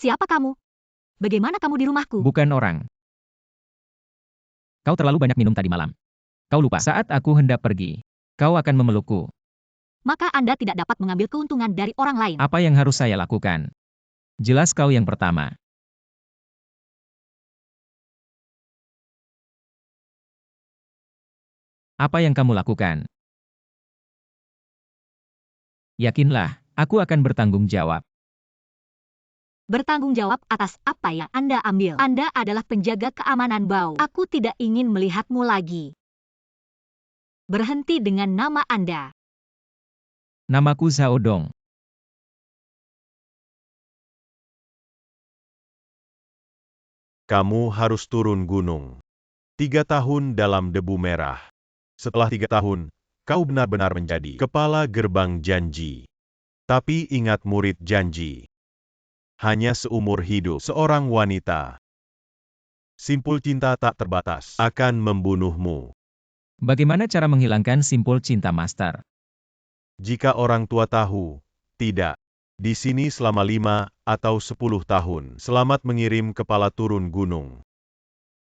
Siapa kamu? Bagaimana kamu di rumahku? Bukan orang. Kau terlalu banyak minum tadi malam. Kau lupa saat aku hendak pergi. Kau akan memelukku. Maka Anda tidak dapat mengambil keuntungan dari orang lain. Apa yang harus saya lakukan? Jelas kau yang pertama. Apa yang kamu lakukan? Yakinlah, aku akan bertanggung jawab. Bertanggung jawab atas apa yang Anda ambil. Anda adalah penjaga keamanan bau. Aku tidak ingin melihatmu lagi. Berhenti dengan nama Anda. Namaku Zhao Dong. Kamu harus turun gunung. 3 tahun dalam debu merah. Setelah 3 tahun, kau benar-benar menjadi kepala gerbang janji. Tapi ingat murid janji. Hanya seumur hidup seorang wanita. Simpul cinta tak terbatas akan membunuhmu. Bagaimana cara menghilangkan simpul cinta master? Jika orang tua tahu, tidak. Di sini selama 5 atau 10 tahun. Selamat mengirim kepala turun gunung.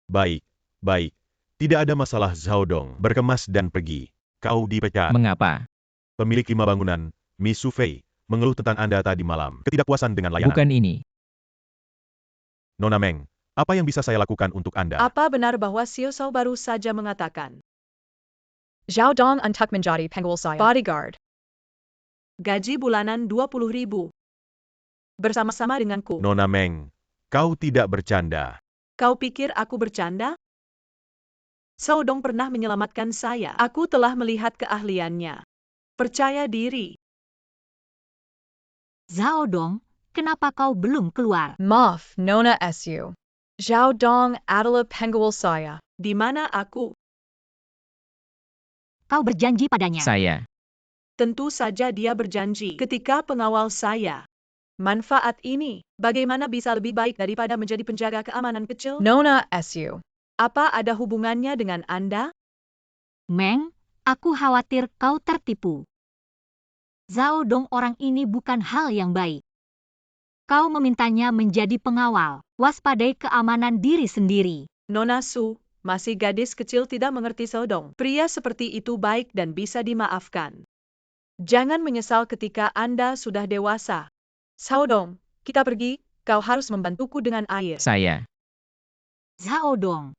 Baik, baik. Tidak ada masalah Zhao Dong. Berkemas dan pergi. Kau dipecat. Mengapa? Pemilik 5 bangunan, Miss Su Fei, mengeluh tentang Anda tadi malam. Ketidakpuasan dengan layanan. Bukan ini. Nona Meng, apa yang bisa saya lakukan untuk Anda? Apa benar bahwa Xiao Shao baru saja mengatakan Zhao Dong untuk menjadi penguasa saya bodyguard. Gaji bulanan 20.000. Bersama-sama denganku. Nona Meng, kau tidak bercanda. Kau pikir aku bercanda? Zhao Dong pernah menyelamatkan saya. Aku telah melihat keahliannya. Percaya diri. Zhao Dong, kenapa kau belum keluar? Maaf, Nona Su. Zhao Dong adalah penguasa saya. Di mana aku? Kau berjanji padanya. Saya. Tentu saja dia berjanji ketika pengawal saya. Manfaat ini, bagaimana bisa lebih baik daripada menjadi penjaga keamanan kecil? Nona Su. Apa ada hubungannya dengan Anda? Meng, aku khawatir kau tertipu. Zhao Dong orang ini bukan hal yang baik. Kau memintanya menjadi pengawal, waspadai keamanan diri sendiri. Nona Su, masih gadis kecil tidak mengerti Zhao Dong. Pria seperti itu baik dan bisa dimaafkan. Jangan menyesal ketika Anda sudah dewasa. Zhao Dong, kita pergi, kau harus membantuku dengan air. Saya. Zhao Dong.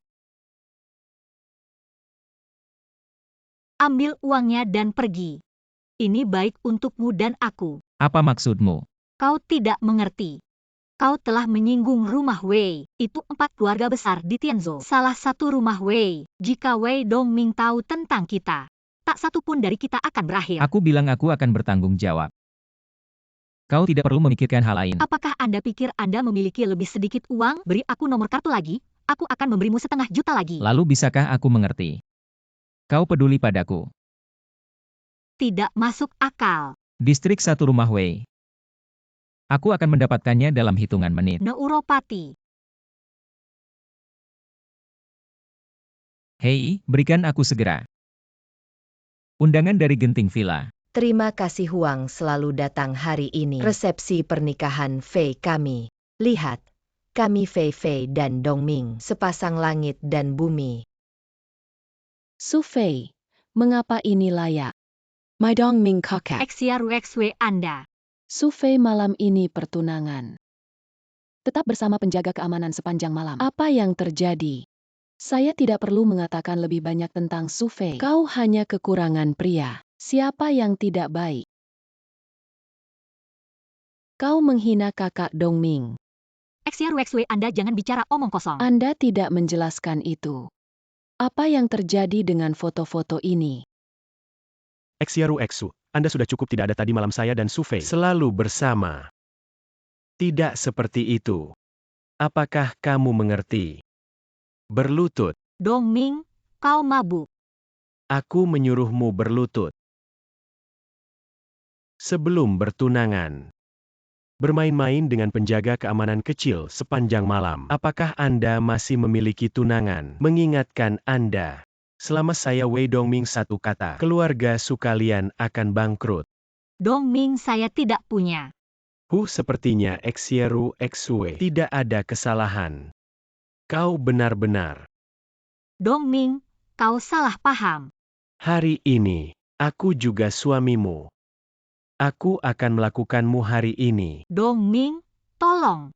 Ambil uangnya dan pergi. Ini baik untukmu dan aku. Apa maksudmu? Kau tidak mengerti. Kau telah menyinggung rumah Wei. Itu 4 keluarga besar di Tianzhou. Salah satu rumah Wei. Jika Wei Dongming tahu tentang kita, tak satu pun dari kita akan berakhir. Aku bilang aku akan bertanggung jawab. Kau tidak perlu memikirkan hal lain. Apakah Anda pikir Anda memiliki lebih sedikit uang? Beri aku nomor kartu lagi, aku akan memberimu 500 juta lagi. Lalu bisakah aku mengerti? Kau peduli padaku. Tidak masuk akal. Distrik 1 rumah Wei. Aku akan mendapatkannya dalam hitungan menit. Neuropati. Hei, berikan aku segera. Undangan dari Genting Villa. Terima kasih Huang selalu datang hari ini. Resepsi pernikahan Fei kami. Lihat, kami Fei dan Dongming, sepasang langit dan bumi. Su Fei, mengapa ini layak? My Dongming kakak. XYRXW Anda. Su Fei malam ini pertunangan. Tetap bersama penjaga keamanan sepanjang malam. Apa yang terjadi? Saya tidak perlu mengatakan lebih banyak tentang Su Fei. Kau hanya kekurangan pria. Siapa yang tidak baik? Kau menghina kakak Dongming. XYRXW Anda jangan bicara omong kosong. Anda tidak menjelaskan itu. Apa yang terjadi dengan foto-foto ini? Xiaru Xu, Anda sudah cukup tidak ada tadi malam saya dan Su Fei selalu bersama. Tidak seperti itu. Apakah kamu mengerti? Berlutut. Dongming, kau mabuk. Aku menyuruhmu berlutut. Sebelum bertunangan. Bermain-main dengan penjaga keamanan kecil sepanjang malam. Apakah Anda masih memiliki tunangan? Mengingatkan Anda. Selama saya Wei Dongming satu kata, keluarga Su kalian akan bangkrut. Dongming saya tidak punya. Sepertinya Xieru Xue tidak ada kesalahan. Kau benar-benar. Dongming, kau salah paham. Hari ini, aku juga suamimu. Aku akan melakukanmu hari ini. Dongming, tolong.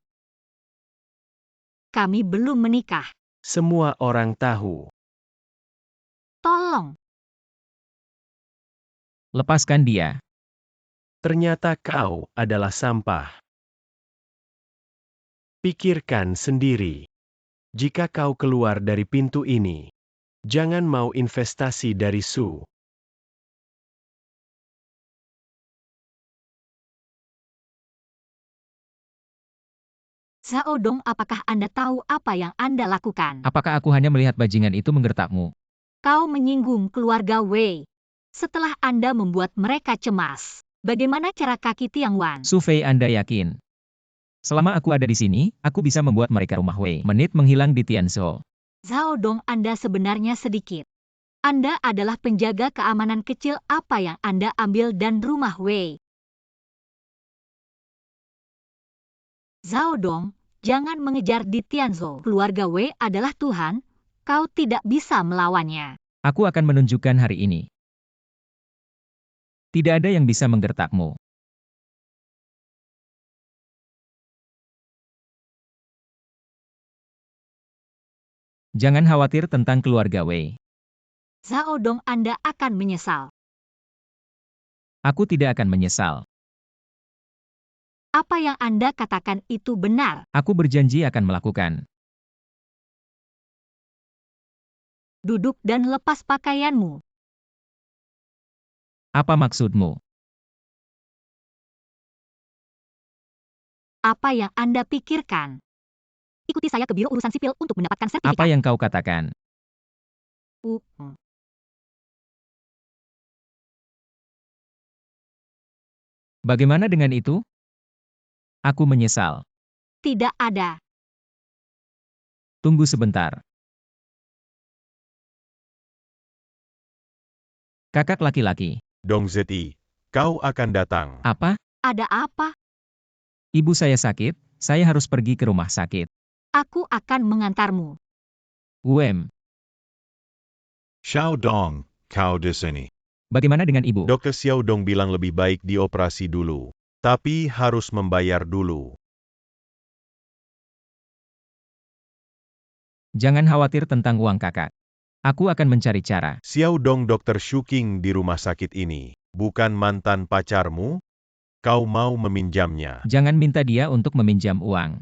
Kami belum menikah. Semua orang tahu. Tolong. Lepaskan dia. Ternyata kau adalah sampah. Pikirkan sendiri. Jika kau keluar dari pintu ini, jangan mau investasi dari Su. Zhao Dong, apakah Anda tahu apa yang Anda lakukan? Apakah aku hanya melihat bajingan itu menggertakmu? Kau menyinggung keluarga Wei. Setelah Anda membuat mereka cemas. Bagaimana cara kaki Tiangwan? Su Fei, Anda yakin? Selama aku ada di sini, aku bisa membuat mereka rumah Wei. Menit menghilang di Tianzhou. Zhao Dong, Anda sebenarnya sedikit. Anda adalah penjaga keamanan kecil, apa yang Anda ambil dan rumah Wei. Zhao Dong, jangan mengejar di Tianzhou. Keluarga Wei adalah Tuhan, kau tidak bisa melawannya. Aku akan menunjukkan hari ini. Tidak ada yang bisa menggertakmu. Jangan khawatir tentang keluarga Wei. Zhao Dong, Anda akan menyesal. Aku tidak akan menyesal. Apa yang Anda katakan itu benar. Aku berjanji akan melakukan. Duduk dan lepas pakaianmu. Apa maksudmu? Apa yang Anda pikirkan? Ikuti saya ke Biro Urusan Sipil untuk mendapatkan sertifikat. Apa yang kau katakan? Bagaimana dengan itu? Aku menyesal. Tidak ada. Tunggu sebentar. Kakak laki-laki. Dong Zeti, kau akan datang. Apa? Ada apa? Ibu saya sakit, saya harus pergi ke rumah sakit. Aku akan mengantarmu. Xiao Dong, kau di sini. Bagaimana dengan ibu? Dr. Xiao Dong bilang lebih baik dioperasi dulu. Tapi harus membayar dulu. Jangan khawatir tentang uang kakak. Aku akan mencari cara. Xiao Dong, Dr. Shuking di rumah sakit ini. Bukan mantan pacarmu? Kau mau meminjamnya. Jangan minta dia untuk meminjam uang.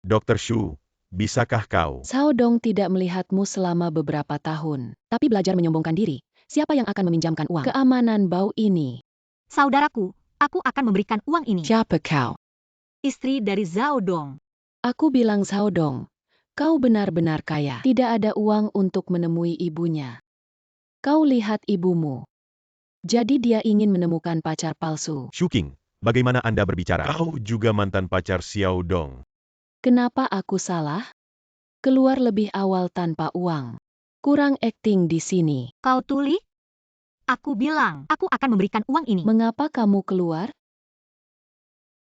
Dr. Shu, bisakah kau? Zhao Dong tidak melihatmu selama beberapa tahun, tapi belajar menyombongkan diri. Siapa yang akan meminjamkan uang? Keamanan bau ini. Saudaraku, aku akan memberikan uang ini. Siapa kau? Istri dari Zhao Dong. Aku bilang Zhao Dong, kau benar-benar kaya. Tidak ada uang untuk menemui ibunya. Kau lihat ibumu. Jadi dia ingin menemukan pacar palsu. Shuking, bagaimana Anda berbicara? Kau juga mantan pacar Xiao Dong. Kenapa aku salah? Keluar lebih awal tanpa uang. Kurang akting di sini. Kau tuli? Aku bilang, aku akan memberikan uang ini. Mengapa kamu keluar?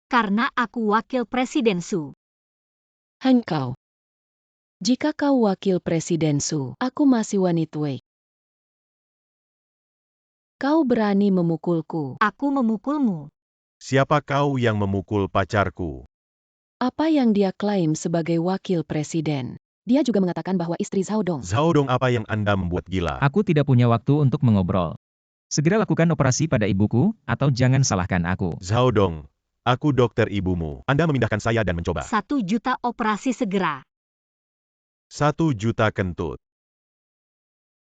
Karena aku wakil Presiden Su. Engkau. Jika kau wakil Presiden Su, aku masih wanita Wei. Kau berani memukulku. Aku memukulmu. Siapa kau yang memukul pacarku? Apa yang dia klaim sebagai wakil presiden? Dia juga mengatakan bahwa istri Zhao Dong. Zhao Dong, apa yang Anda membuat gila? Aku tidak punya waktu untuk mengobrol. Segera lakukan operasi pada ibuku, atau jangan salahkan aku. Zhao Dong, aku dokter ibumu. Anda memindahkan saya dan mencoba. 1 juta operasi segera. 1 juta kentut.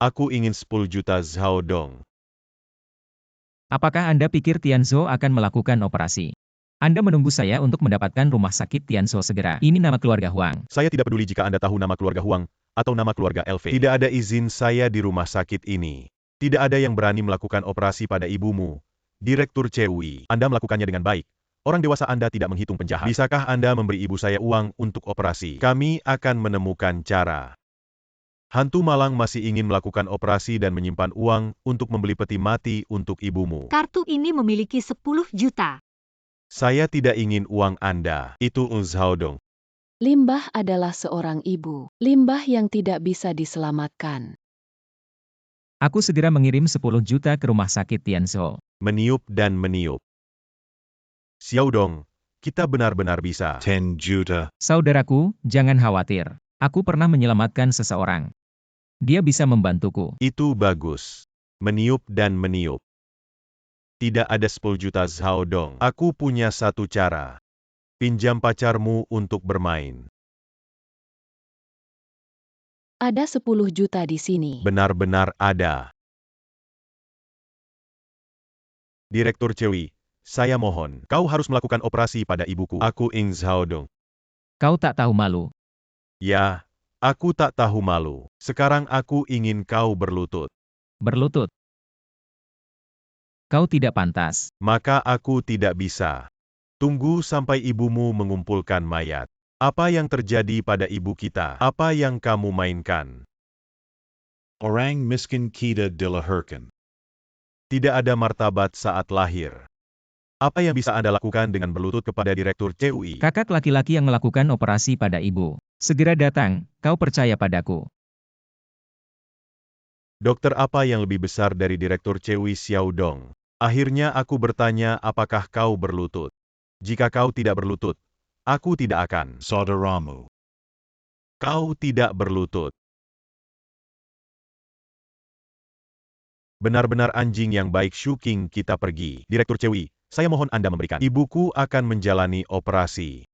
Aku ingin 10 juta Zhao Dong. Apakah Anda pikir Tianzhou akan melakukan operasi? Anda menunggu saya untuk mendapatkan rumah sakit Tianzhou segera. Ini nama keluarga Huang. Saya tidak peduli jika Anda tahu nama keluarga Huang, atau nama keluarga LV. Tidak ada izin saya di rumah sakit ini. Tidak ada yang berani melakukan operasi pada ibumu. Direktur CUI, Anda melakukannya dengan baik. Orang dewasa Anda tidak menghitung penjahat. Bisakah Anda memberi ibu saya uang untuk operasi? Kami akan menemukan cara. Hantu malang masih ingin melakukan operasi dan menyimpan uang untuk membeli peti mati untuk ibumu. Kartu ini memiliki 10 juta. Saya tidak ingin uang Anda. Itu Zhao Dong. Limbah adalah seorang ibu. Limbah yang tidak bisa diselamatkan. Aku segera mengirim 10 juta ke rumah sakit Tianzhou. Meniup dan meniup. Xiao Dong, kita benar-benar bisa. 10 juta. Saudaraku, jangan khawatir. Aku pernah menyelamatkan seseorang. Dia bisa membantuku. Itu bagus. Meniup dan meniup. Tidak ada 10 juta Zhao Dong. Aku punya satu cara. Pinjam pacarmu untuk bermain. Ada 10 juta di sini. Benar-benar ada. Direktur Cewi, saya mohon, kau harus melakukan operasi pada ibuku. Aku Ing Zhao Dong. Kau tak tahu malu. Ya, aku tak tahu malu. Sekarang aku ingin kau berlutut. Berlutut. Kau tidak pantas. Maka aku tidak bisa. Tunggu sampai ibumu mengumpulkan mayat. Apa yang terjadi pada ibu kita? Apa yang kamu mainkan? Orang miskin kita dilahirkan. Tidak ada martabat saat lahir. Apa yang bisa Anda lakukan dengan berlutut kepada Direktur CUI? Kakak laki-laki yang melakukan operasi pada ibu. Segera datang, kau percaya padaku. Dokter apa yang lebih besar dari Direktur CUI Xiao Dong? Akhirnya aku bertanya apakah kau berlutut. Jika kau tidak berlutut, aku tidak akan. Saudaramu. Kau tidak berlutut. Benar-benar anjing yang baik. Shuking, kita pergi. Direktur CUI, saya mohon Anda memberikan. Ibuku akan menjalani operasi.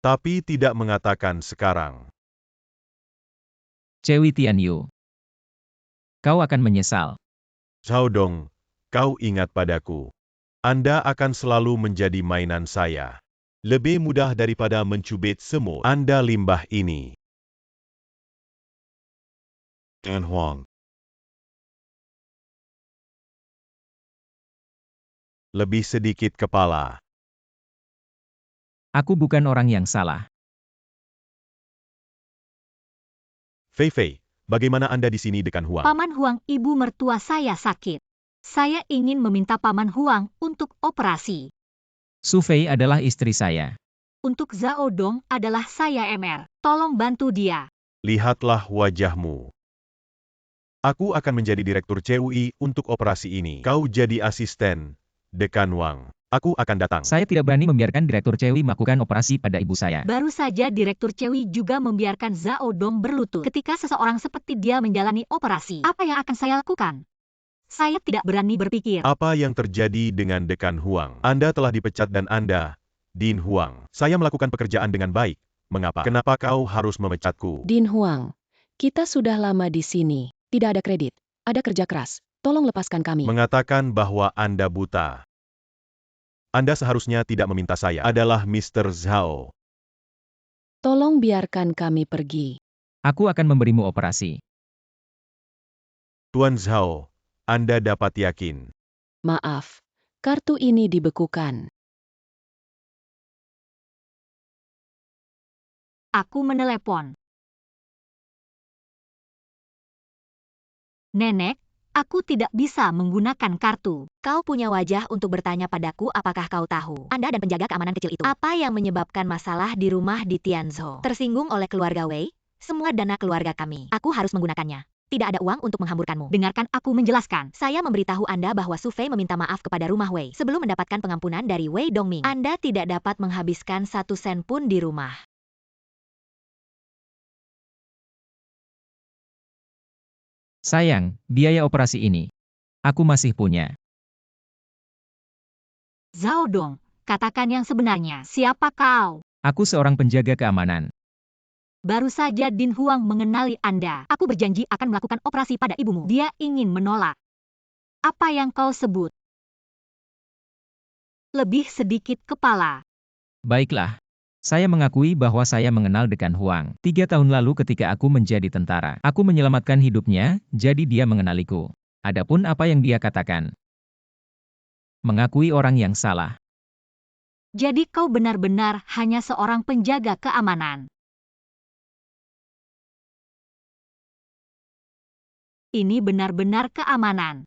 Tapi tidak mengatakan sekarang. Cewi Tianyu. Kau akan menyesal. Zhao Dong, kau ingat padaku. Anda akan selalu menjadi mainan saya. Lebih mudah daripada mencubit semut. Anda limbah ini. Dan Huang. Lebih sedikit kepala. Aku bukan orang yang salah. Fei Fei, bagaimana Anda di sini dengan Huang? Paman Huang, ibu mertua saya sakit. Saya ingin meminta Paman Huang untuk operasi. Su Fei adalah istri saya. Untuk Zhao Dong adalah saya MR. Tolong bantu dia. Lihatlah wajahmu. Aku akan menjadi Direktur CUI untuk operasi ini. Kau jadi asisten, Dekan Wang. Aku akan datang. Saya tidak berani membiarkan Direktur Cewi melakukan operasi pada ibu saya. Baru saja Direktur Cewi juga membiarkan Zhao Dong berlutut. Ketika seseorang seperti dia menjalani operasi, apa yang akan saya lakukan? Saya tidak berani berpikir. Apa yang terjadi dengan Dekan Huang? Anda telah dipecat dan Anda, Din Huang. Saya melakukan pekerjaan dengan baik. Mengapa? Kenapa kau harus memecatku? Din Huang, kita sudah lama di sini. Tidak ada kredit. Ada kerja keras. Tolong lepaskan kami. Mengatakan bahwa Anda buta. Anda seharusnya tidak meminta saya. Adalah Mr. Zhao. Tolong biarkan kami pergi. Aku akan memberimu operasi. Tuan Zhao, Anda dapat yakin. Maaf, kartu ini dibekukan. Aku menelepon. Nenek, aku tidak bisa menggunakan kartu. Kau punya wajah untuk bertanya padaku apakah kau tahu. Anda dan penjaga keamanan kecil itu. Apa yang menyebabkan masalah di rumah di Tianzhou? Tersinggung oleh keluarga Wei? Semua dana keluarga kami. Aku harus menggunakannya. Tidak ada uang untuk menghamburkanmu. Dengarkan aku menjelaskan. Saya memberitahu Anda bahwa Su Fei meminta maaf kepada rumah Wei. Sebelum mendapatkan pengampunan dari Wei Dongming, Anda tidak dapat menghabiskan 1 sen pun di rumah. Sayang, biaya operasi ini. Aku masih punya. Zhao Dong, katakan yang sebenarnya. Siapa kau? Aku seorang penjaga keamanan. Baru saja Din Huang mengenali Anda. Aku berjanji akan melakukan operasi pada ibumu. Dia ingin menolak. Apa yang kau sebut? Lebih sedikit kepala. Baiklah. Saya mengakui bahwa saya mengenal Dekan Huang. 3 tahun lalu ketika aku menjadi tentara. Aku menyelamatkan hidupnya, jadi dia mengenaliku. Adapun apa yang dia katakan. Mengakui orang yang salah. Jadi kau benar-benar hanya seorang penjaga keamanan. ini benar-benar keamanan.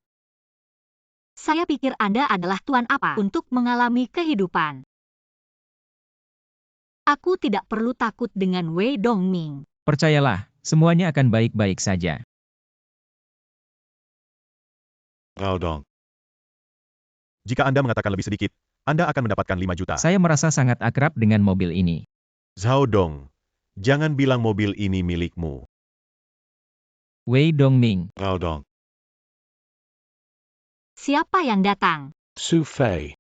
Saya pikir Anda adalah tuan apa untuk mengalami kehidupan. Aku tidak perlu takut dengan Wei Dongming. Percayalah, semuanya akan baik-baik saja. Gao Dong. Jika Anda mengatakan lebih sedikit, Anda akan mendapatkan 5 juta. Saya merasa sangat akrab dengan mobil ini. Zhao Dong, jangan bilang mobil ini milikmu. Wei Dongming. Gao Dong. Siapa yang datang? Su Fei,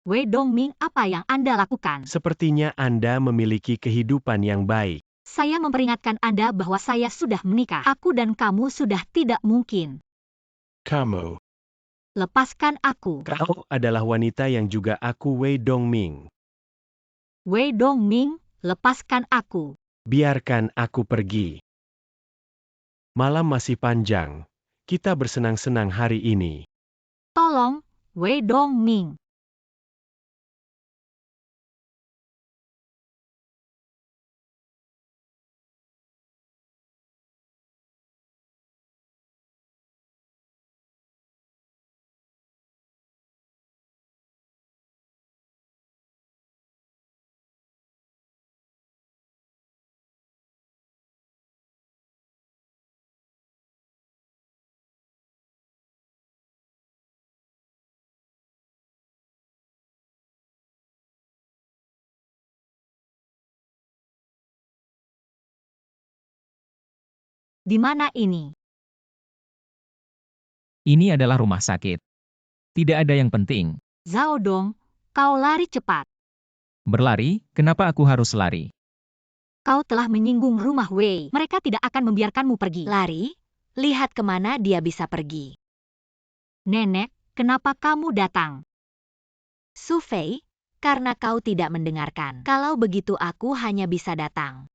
Wei Dongming, apa yang Anda lakukan? sepertinya Anda memiliki kehidupan yang baik. Saya memperingatkan Anda bahwa saya sudah menikah. Aku dan kamu sudah tidak mungkin. Kamu, Lepaskan aku. kau adalah wanita yang juga aku Wei Dongming. Wei Dongming, lepaskan aku. Biarkan aku pergi. Malam masih panjang. Kita bersenang-senang hari ini. Tolong, Wei Dongming. Di mana ini? Ini adalah rumah sakit. Tidak ada yang penting. Zhao Dong, kau lari cepat. Berlari, kenapa aku harus lari? Kau telah menyinggung rumah Wei. Mereka tidak akan membiarkanmu pergi. Lari? Lihat kemana dia bisa pergi. Nenek, kenapa kamu datang? Su Fei, karena kau tidak mendengarkan. Kalau begitu aku hanya bisa datang.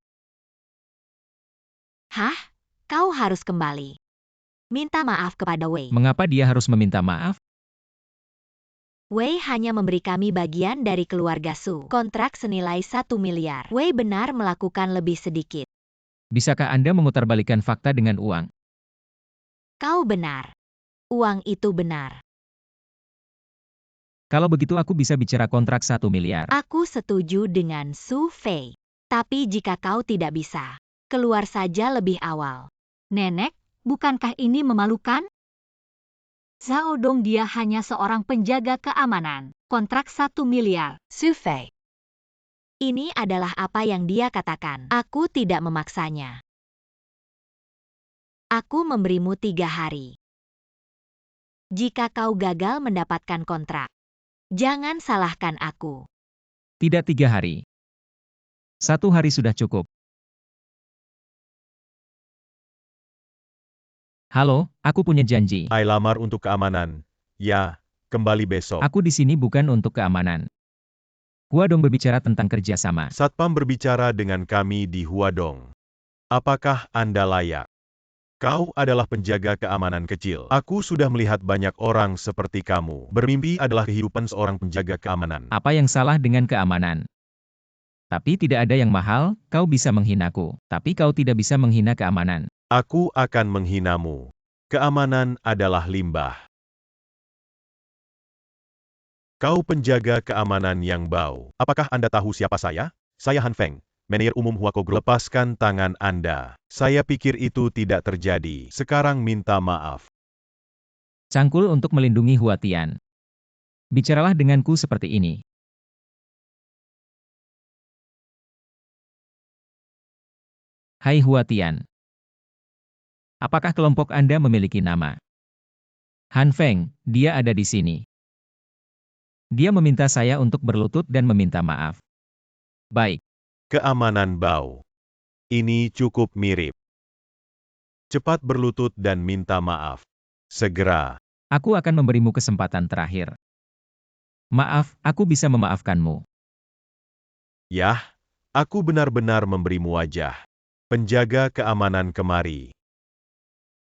Hah? Kau harus kembali. Minta maaf kepada Wei. Mengapa dia harus meminta maaf? Wei hanya memberi kami bagian dari keluarga Su. Kontrak senilai 1 miliar. Wei benar melakukan lebih sedikit. Bisakah Anda memutarbalikkan fakta dengan uang? Kau benar. Uang itu benar. Kalau begitu aku bisa bicara kontrak 1 miliar. Aku setuju dengan Su Fei. Tapi jika kau tidak bisa, keluar saja lebih awal. Nenek, bukankah ini memalukan? Zhao Dong, dia hanya seorang penjaga keamanan. Kontrak 1 miliar. Su Fei. Ini adalah apa yang dia katakan. Aku tidak memaksanya. Aku memberimu 3 hari. Jika kau gagal mendapatkan kontrak, jangan salahkan aku. Tidak 3 hari. 1 hari sudah cukup. Halo, aku punya janji. Hai, lamar untuk keamanan. Ya, kembali besok. Aku di sini bukan untuk keamanan. Huadong berbicara tentang kerjasama. Satpam berbicara dengan kami di Huadong. Apakah Anda layak? Kau adalah penjaga keamanan kecil. Aku sudah melihat banyak orang seperti kamu. Bermimpi adalah kehidupan seorang penjaga keamanan. Apa yang salah dengan keamanan? Tapi tidak ada yang mahal, kau bisa menghinaku. Tapi kau tidak bisa menghina keamanan. Aku akan menghinamu. Keamanan adalah limbah. Kau penjaga keamanan yang bau. Apakah Anda tahu siapa saya? Saya Han Feng, manajer umum Huako Group. Lepaskan tangan Anda. Saya pikir itu tidak terjadi. Sekarang minta maaf. Cangkul untuk melindungi Huatian. Bicaralah denganku seperti ini. Hai Huatian. Apakah kelompok Anda memiliki nama? Han Feng, dia ada di sini. Dia meminta saya untuk berlutut dan meminta maaf. Baik. Keamanan bau. Ini cukup mirip. Cepat berlutut dan minta maaf. Segera. Aku akan memberimu kesempatan terakhir. Maaf, aku bisa memaafkanmu. Yah, aku benar-benar memberimu wajah. Penjaga keamanan kemari.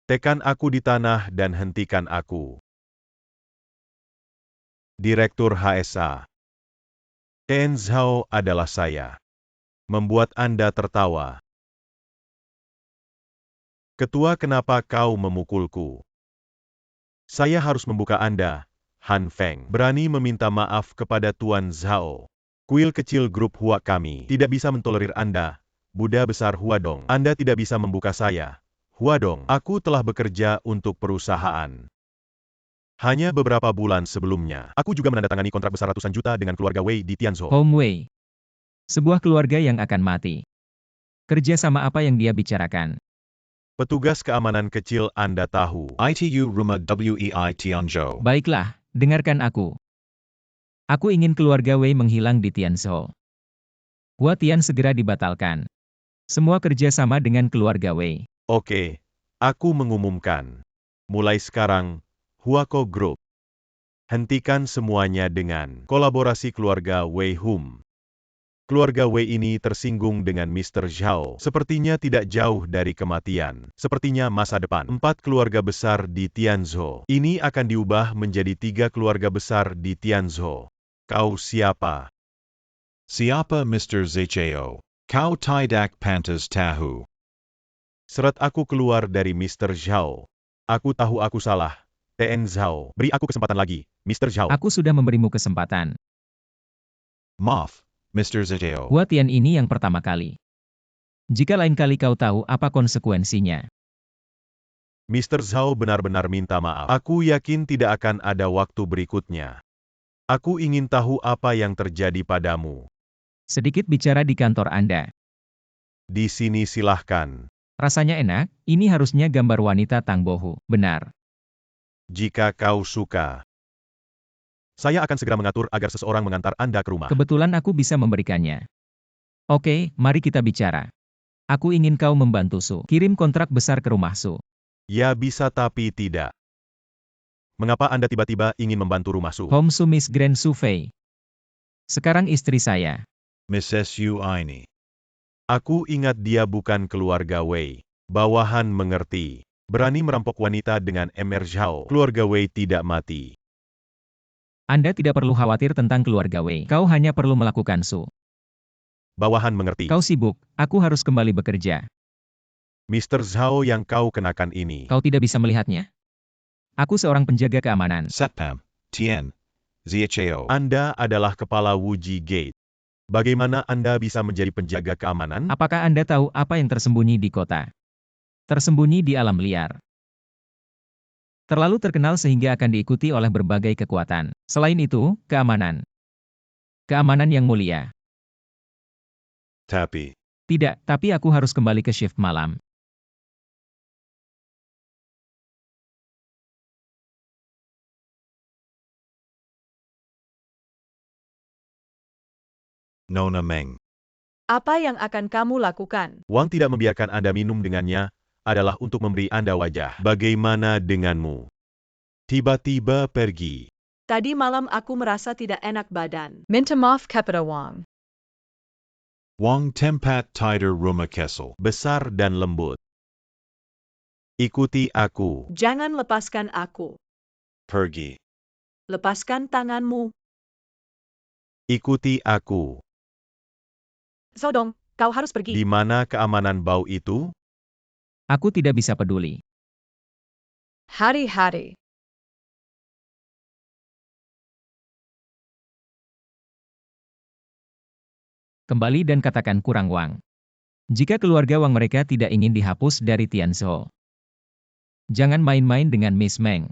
Tekan aku di tanah dan hentikan aku. Direktur HSA. Ten Zhao adalah saya. Membuat Anda tertawa. Ketua, kenapa kau memukulku? Saya harus membuka Anda, Han Feng. Berani meminta maaf kepada Tuan Zhao. Kuil kecil grup Hua kami tidak bisa mentolerir Anda, Buddha besar Huadong. Anda tidak bisa membuka saya. Huadong, aku telah bekerja untuk perusahaan. Hanya beberapa bulan sebelumnya, aku juga menandatangani kontrak besar ratusan juta dengan keluarga Wei di Tianzhou. Home Wei. Sebuah keluarga yang akan mati. Kerja sama apa yang dia bicarakan? Petugas keamanan kecil, Anda tahu. ITU Rumah Wei Tianzhou. Baiklah, dengarkan aku. Aku ingin keluarga Wei menghilang di Tianzhou. Hua Tian segera dibatalkan. Semua kerja sama dengan keluarga Wei. Oke, aku mengumumkan. Mulai sekarang, Huako Group. Hentikan semuanya dengan kolaborasi keluarga Wei Hum. Keluarga Wei ini tersinggung dengan Mr. Zhao. Sepertinya tidak jauh dari kematian. Sepertinya masa depan. 4 keluarga besar di Tianzhou. Ini akan diubah menjadi 3 keluarga besar di Tianzhou. Kau siapa? Siapa Mr. Zhao? Kau tidak pantas tahu. Seret aku keluar dari Mr. Zhao. Aku tahu aku salah. Tn Zhao, beri aku kesempatan lagi, Mr. Zhao. Aku sudah memberimu kesempatan. Maaf, Mr. Zhao. Hua Tian ini yang pertama kali. Jika lain kali kau tahu apa konsekuensinya. Mr. Zhao benar-benar minta maaf. Aku yakin tidak akan ada waktu berikutnya. Aku ingin tahu apa yang terjadi padamu. Sedikit bicara di kantor Anda. Di sini silahkan. Rasanya enak, ini harusnya gambar wanita Tang Bohu, benar. Jika kau suka. Saya akan segera mengatur agar seseorang mengantar Anda ke rumah. Kebetulan aku bisa memberikannya. Oke, mari kita bicara. Aku ingin kau membantu Su. Kirim kontrak besar ke rumah Su. Ya bisa tapi tidak. Mengapa Anda tiba-tiba ingin membantu rumah Su? Home Su Miss Grand Su Fei. Sekarang istri saya. Mrs. Yu ini. Aku ingat dia bukan keluarga Wei. Bawahan mengerti. Berani merampok wanita dengan Mr. Zhao. Keluarga Wei tidak mati. Anda tidak perlu khawatir tentang keluarga Wei. Kau hanya perlu melakukan Su. Bawahan mengerti. Kau sibuk, aku harus kembali bekerja. Mr. Zhao yang kau kenakan ini. Kau tidak bisa melihatnya? Aku seorang penjaga keamanan. Satpam. Tian. Zhao. Anda adalah kepala Wuji Gate. Bagaimana Anda bisa menjadi penjaga keamanan? Apakah Anda tahu apa yang tersembunyi di kota? Tersembunyi di alam liar. Terlalu terkenal sehingga akan diikuti oleh berbagai kekuatan. Selain itu, keamanan. Keamanan yang mulia. Tapi. Tidak, tapi aku harus kembali ke shift malam. Nona Meng. Apa yang akan kamu lakukan? Wang tidak membiarkan Anda minum dengannya, adalah untuk memberi Anda wajah. Bagaimana denganmu? Tiba-tiba pergi. Tadi malam aku merasa tidak enak badan. Minta maaf kepada Wang. Wang tempat tider rumah Kessel. Besar dan lembut. Ikuti aku. Jangan lepaskan aku. Pergi. Lepaskan tanganmu. Ikuti aku. Zodong, kau harus pergi. Di mana keamanan bau itu? Aku tidak bisa peduli. Hari-hari. Kembali dan katakan kurang Wang. Jika keluarga Wang mereka tidak ingin dihapus dari Tianzhou. Jangan main-main dengan Miss Meng.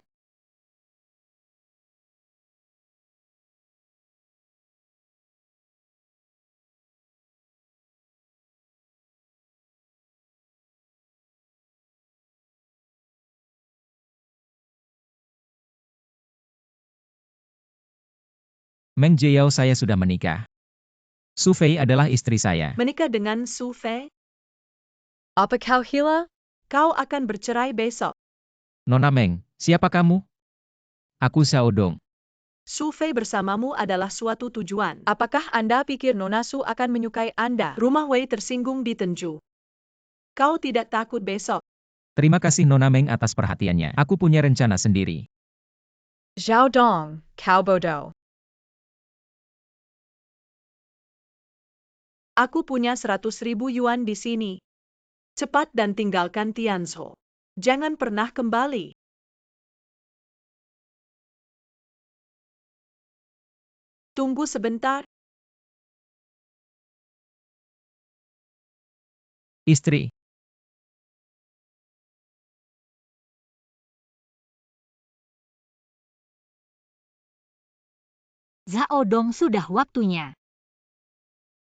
Meng Jiao, saya sudah menikah. Su Fei adalah istri saya. Menikah dengan Su Fei? Apa kau gila? Kau akan bercerai besok. Nona Meng, siapa kamu? Aku Xiao Dong. Su Fei bersamamu adalah suatu tujuan. Apakah Anda pikir Nona Su akan menyukai Anda? Rumah Wei tersinggung di Tenju. Kau tidak takut besok? Terima kasih Nona Meng atas perhatiannya. Aku punya rencana sendiri. Zhao Dong, kau bodoh. Aku punya 100.000 yuan di sini. Cepat dan tinggalkan Tianzhou. Jangan pernah kembali. Tunggu sebentar. Istri, Zhao Dong, sudah waktunya.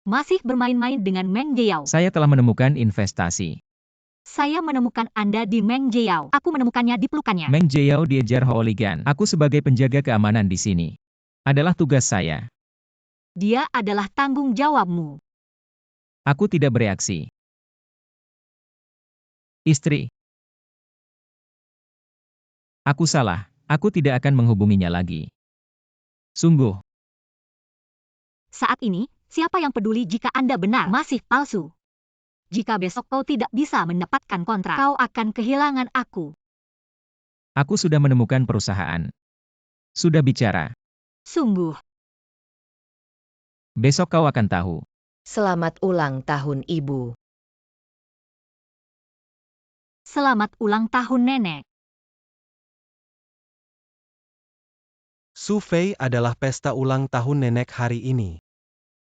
Masih bermain-main dengan Meng Jiao. saya telah menemukan investasi. Saya menemukan Anda di Meng Jiao. Aku menemukannya di pelukannya. Meng Jiao diejar hooligan. Aku sebagai penjaga keamanan di sini. Adalah tugas saya. Dia adalah tanggung jawabmu. Aku tidak bereaksi. Istri. Aku salah. Aku tidak akan menghubunginya lagi. Sungguh. Saat ini, siapa yang peduli jika Anda benar masih palsu? Jika besok kau tidak bisa mendapatkan kontrak, kau akan kehilangan aku. Aku sudah menemukan perusahaan. Sudah bicara. Sungguh. Besok kau akan tahu. Selamat ulang tahun Ibu. Selamat ulang tahun Nenek. Su Fei adalah pesta ulang tahun nenek hari ini.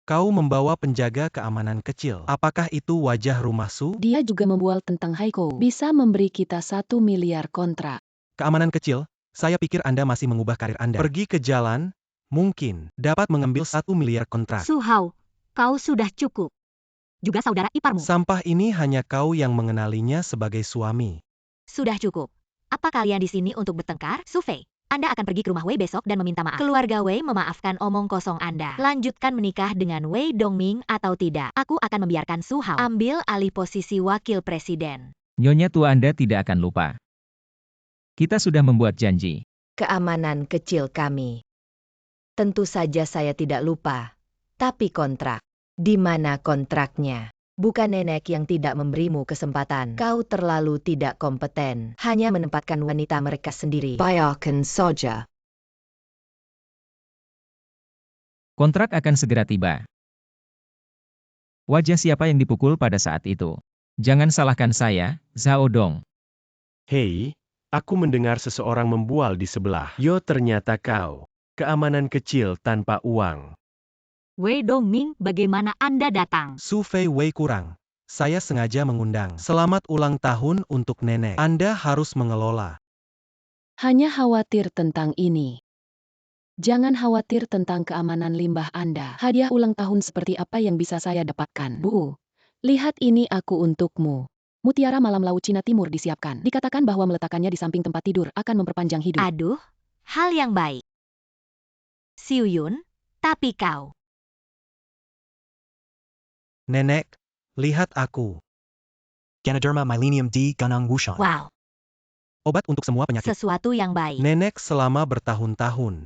Kau membawa penjaga keamanan kecil. Apakah itu wajah rumah Su? Dia juga membual tentang Haiko. Bisa memberi kita 1 miliar kontrak. Keamanan kecil? Saya pikir Anda masih mengubah karir Anda. Pergi ke jalan, mungkin dapat mengambil 1 miliar kontrak. Su Hao, kau sudah cukup. Juga saudara iparmu. Sampah ini hanya kau yang mengenalinya sebagai suami. Sudah cukup. Apa kalian di sini untuk bertengkar? Su Fei, Anda akan pergi ke rumah Wei besok dan meminta maaf. Keluarga Wei memaafkan omong kosong Anda. Lanjutkan menikah dengan Wei Dongming atau tidak. Aku akan membiarkan Su Hao ambil alih posisi wakil presiden. Nyonya tua Anda tidak akan lupa. Kita sudah membuat janji. Keamanan kecil kami. Tentu saja saya tidak lupa. Tapi kontrak. Di mana kontraknya? Bukan nenek yang tidak memberimu kesempatan. Kau terlalu tidak kompeten. Hanya menempatkan wanita mereka sendiri. Bayarkan saja. Kontrak akan segera tiba. Wajah siapa yang dipukul pada saat itu? Jangan salahkan saya, Zhao Dong. Hei, aku mendengar seseorang membual di sebelah. Yo, ternyata kau. Keamanan kecil tanpa uang. Wei Dongming, bagaimana Anda datang? Su Fei Wei kurang. Saya sengaja mengundang. Selamat ulang tahun untuk nenek. Anda harus mengelola. Hanya khawatir tentang ini. Jangan khawatir tentang keamanan limbah Anda. Hadiah ulang tahun seperti apa yang bisa saya dapatkan? Bu, lihat ini aku untukmu. Mutiara malam laut Cina Timur disiapkan. Dikatakan bahwa meletakkannya di samping tempat tidur akan memperpanjang hidup. Aduh, hal yang baik. Xiu Yun, tapi kau. Nenek, lihat aku. Ganoderma Myelinium D. Gunung Wushan. Wow, Obat untuk semua penyakit. sesuatu yang baik. Nenek selama bertahun-tahun.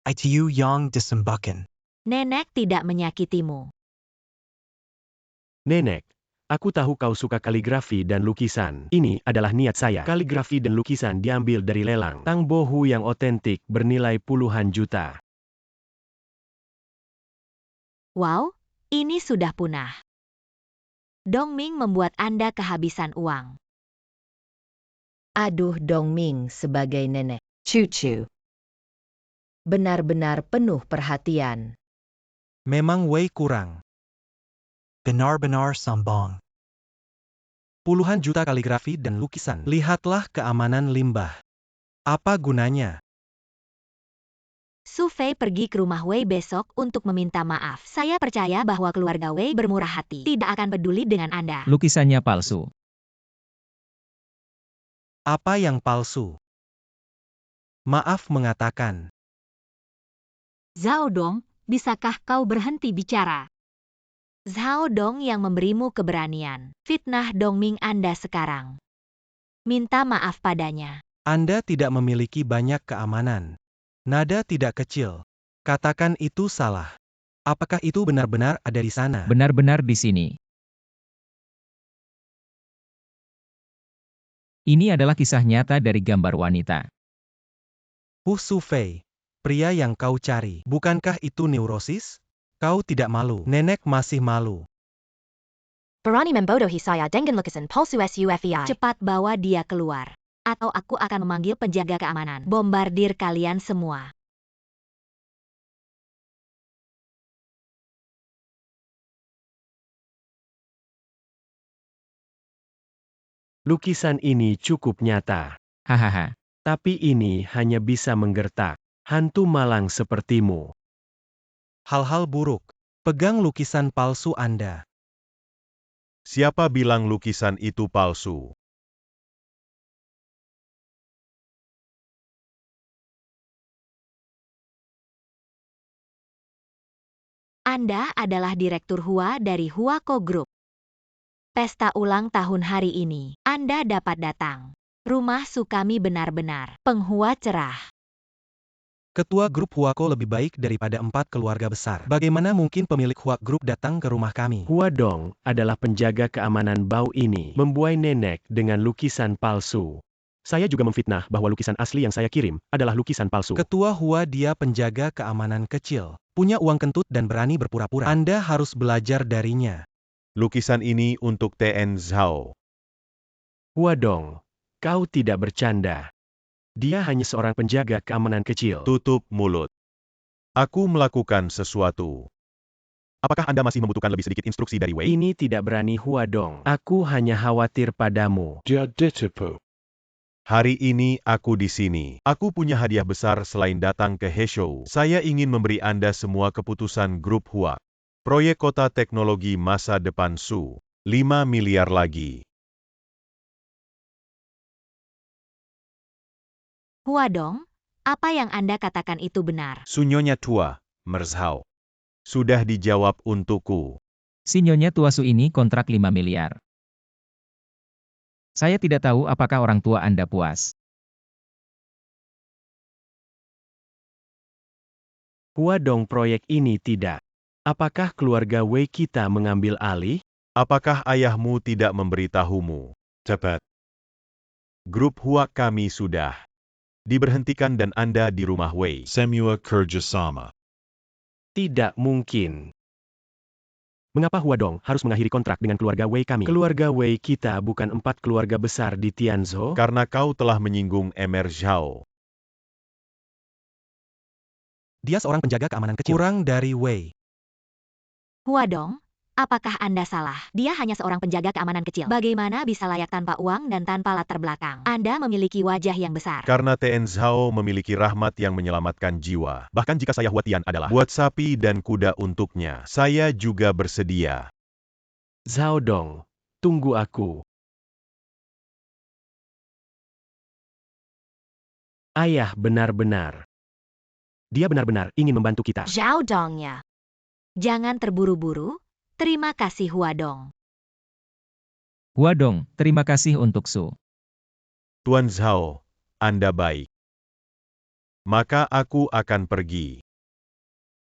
ITU Yang Disembuhkan. Nenek tidak menyakitimu. Nenek, aku tahu kau suka kaligrafi dan lukisan. Ini adalah niat saya. Kaligrafi dan lukisan diambil dari lelang Tang Bohu yang otentik bernilai puluhan juta. Wow, ini sudah punah. Dongming membuat Anda kehabisan uang. Aduh Dongming sebagai nenek. Cucu. Benar-benar penuh perhatian. Memang Wei kurang. Benar-benar sombong. Puluhan juta kaligrafi dan lukisan. Lihatlah keamanan limbah. Apa gunanya? Su Fei pergi ke rumah Wei besok untuk meminta maaf. Saya percaya bahwa keluarga Wei bermurah hati. Tidak akan peduli dengan Anda. Lukisannya palsu. Apa yang palsu? Maaf mengatakan. Zhao Dong, bisakah kau berhenti bicara? Zhao Dong yang memberimu keberanian. Fitnah Dongming Anda sekarang. Minta maaf padanya. Anda tidak memiliki banyak keamanan. Nada tidak kecil. Katakan itu salah. Apakah itu benar-benar ada di sana? Benar-benar di sini. Ini adalah kisah nyata dari gambar wanita. Su Fei, pria yang kau cari. Bukankah itu neurosis? Kau tidak malu. Nenek masih malu. Barani membodohi saya dengan lukisan palsu SUFEI. Cepat bawa dia keluar. Atau aku akan memanggil penjaga keamanan. Bombardir kalian semua. Lukisan ini cukup nyata. Hahaha. Tapi ini hanya bisa menggertak hantu malang sepertimu. Hal-hal buruk. Pegang lukisan palsu Anda. Siapa bilang lukisan itu palsu? Anda adalah Direktur Hua dari Huako Group. Pesta ulang tahun hari ini, Anda dapat datang. Rumah Sukami benar-benar penghua cerah. Ketua grup Huako lebih baik daripada 4 keluarga besar. Bagaimana mungkin pemilik Huak Group datang ke rumah kami? Huadong adalah penjaga keamanan bau ini membuai nenek dengan lukisan palsu. Saya juga memfitnah bahwa lukisan asli yang saya kirim adalah lukisan palsu. Ketua Hua dia penjaga keamanan kecil. Punya uang kentut dan berani berpura-pura. Anda harus belajar darinya. Lukisan ini untuk TN Zhao. Huadong, kau tidak bercanda. Dia hanya seorang penjaga keamanan kecil. Tutup mulut. Aku melakukan sesuatu. Apakah Anda masih membutuhkan lebih sedikit instruksi dari Wei? Ini tidak berani Huadong. Aku hanya khawatir padamu. Hari ini aku di sini. Aku punya hadiah besar selain datang ke Heshou. Saya ingin memberi Anda semua keputusan grup Hua. Proyek kota teknologi masa depan Su. 5 miliar lagi. Huadong, apa yang Anda katakan itu benar? Sunyonya tua, Merzhao. Sudah dijawab untukku. Si Nyonya tua Su ini kontrak 5 miliar. Saya tidak tahu apakah orang tua Anda puas. Huadong proyek ini tidak. Apakah keluarga Wei kita mengambil alih? Apakah ayahmu tidak memberitahumu? Cepat. Grup Hua kami sudah diberhentikan dan Anda di rumah Wei. Semua kerjasama. Tidak mungkin. Mengapa Huadong harus mengakhiri kontrak dengan keluarga Wei kami? Keluarga Wei kita bukan 4 keluarga besar di Tianzhou? Karena kau telah menyinggung Emer Zhao. Dia seorang penjaga keamanan kecil. Kurang dari Wei. Huadong, apakah Anda salah? Dia hanya seorang penjaga keamanan kecil. Bagaimana bisa layak tanpa uang dan tanpa latar belakang? Anda memiliki wajah yang besar. Karena TN Zhao memiliki rahmat yang menyelamatkan jiwa. Bahkan jika saya Huatian adalah buat sapi dan kuda untuknya, saya juga bersedia. Zhao Dong, tunggu aku. Ayah benar-benar. Dia benar-benar ingin membantu kita. Zhao Dongnya. Jangan terburu-buru. Terima kasih Huadong. Huadong, terima kasih untuk Su. Tuan Zhao, Anda baik. Maka aku akan pergi.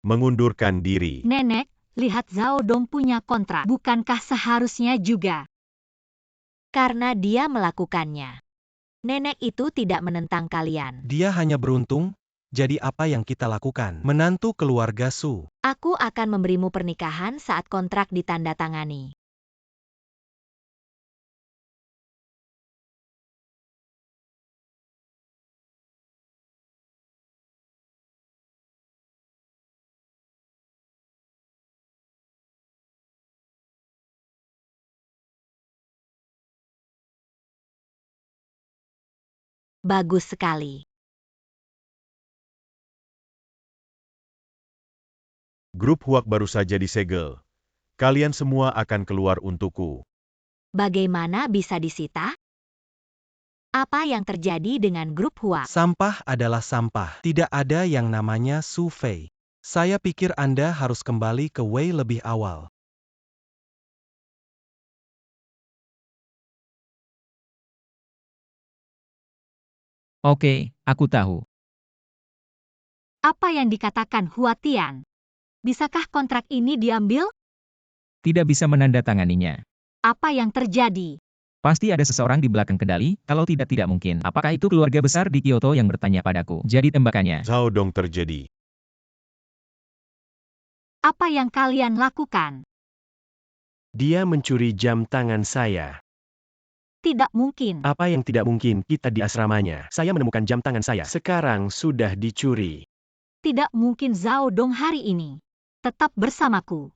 Mengundurkan diri. Nenek, lihat Zhao Dong punya kontrak. Bukankah seharusnya juga? Karena dia melakukannya. Nenek itu tidak menentang kalian. Dia hanya beruntung. Jadi apa yang kita lakukan? Menantu keluarga Su. Aku akan memberimu pernikahan saat kontrak ditandatangani. Bagus sekali. Grup Huak baru saja disegel. Kalian semua akan keluar untukku. Bagaimana bisa disita? Apa yang terjadi dengan grup Hua? Sampah adalah sampah. Tidak ada yang namanya Su Fei. Saya pikir Anda harus kembali ke Wei lebih awal. Oke, aku tahu. Apa yang dikatakan Huatian? Bisakah kontrak ini diambil? Tidak bisa menandatanganinya. Apa yang terjadi? Pasti ada seseorang di belakang kendali, kalau tidak mungkin. Apakah itu keluarga besar di Kyoto yang bertanya padaku? Jadi tembakannya. Zhao Dong terjadi. Apa yang kalian lakukan? Dia mencuri jam tangan saya. Tidak mungkin. Apa yang tidak mungkin? Kita di asramanya. Saya menemukan jam tangan saya. Sekarang sudah dicuri. Tidak mungkin Zhao Dong hari ini. Tetap bersamaku.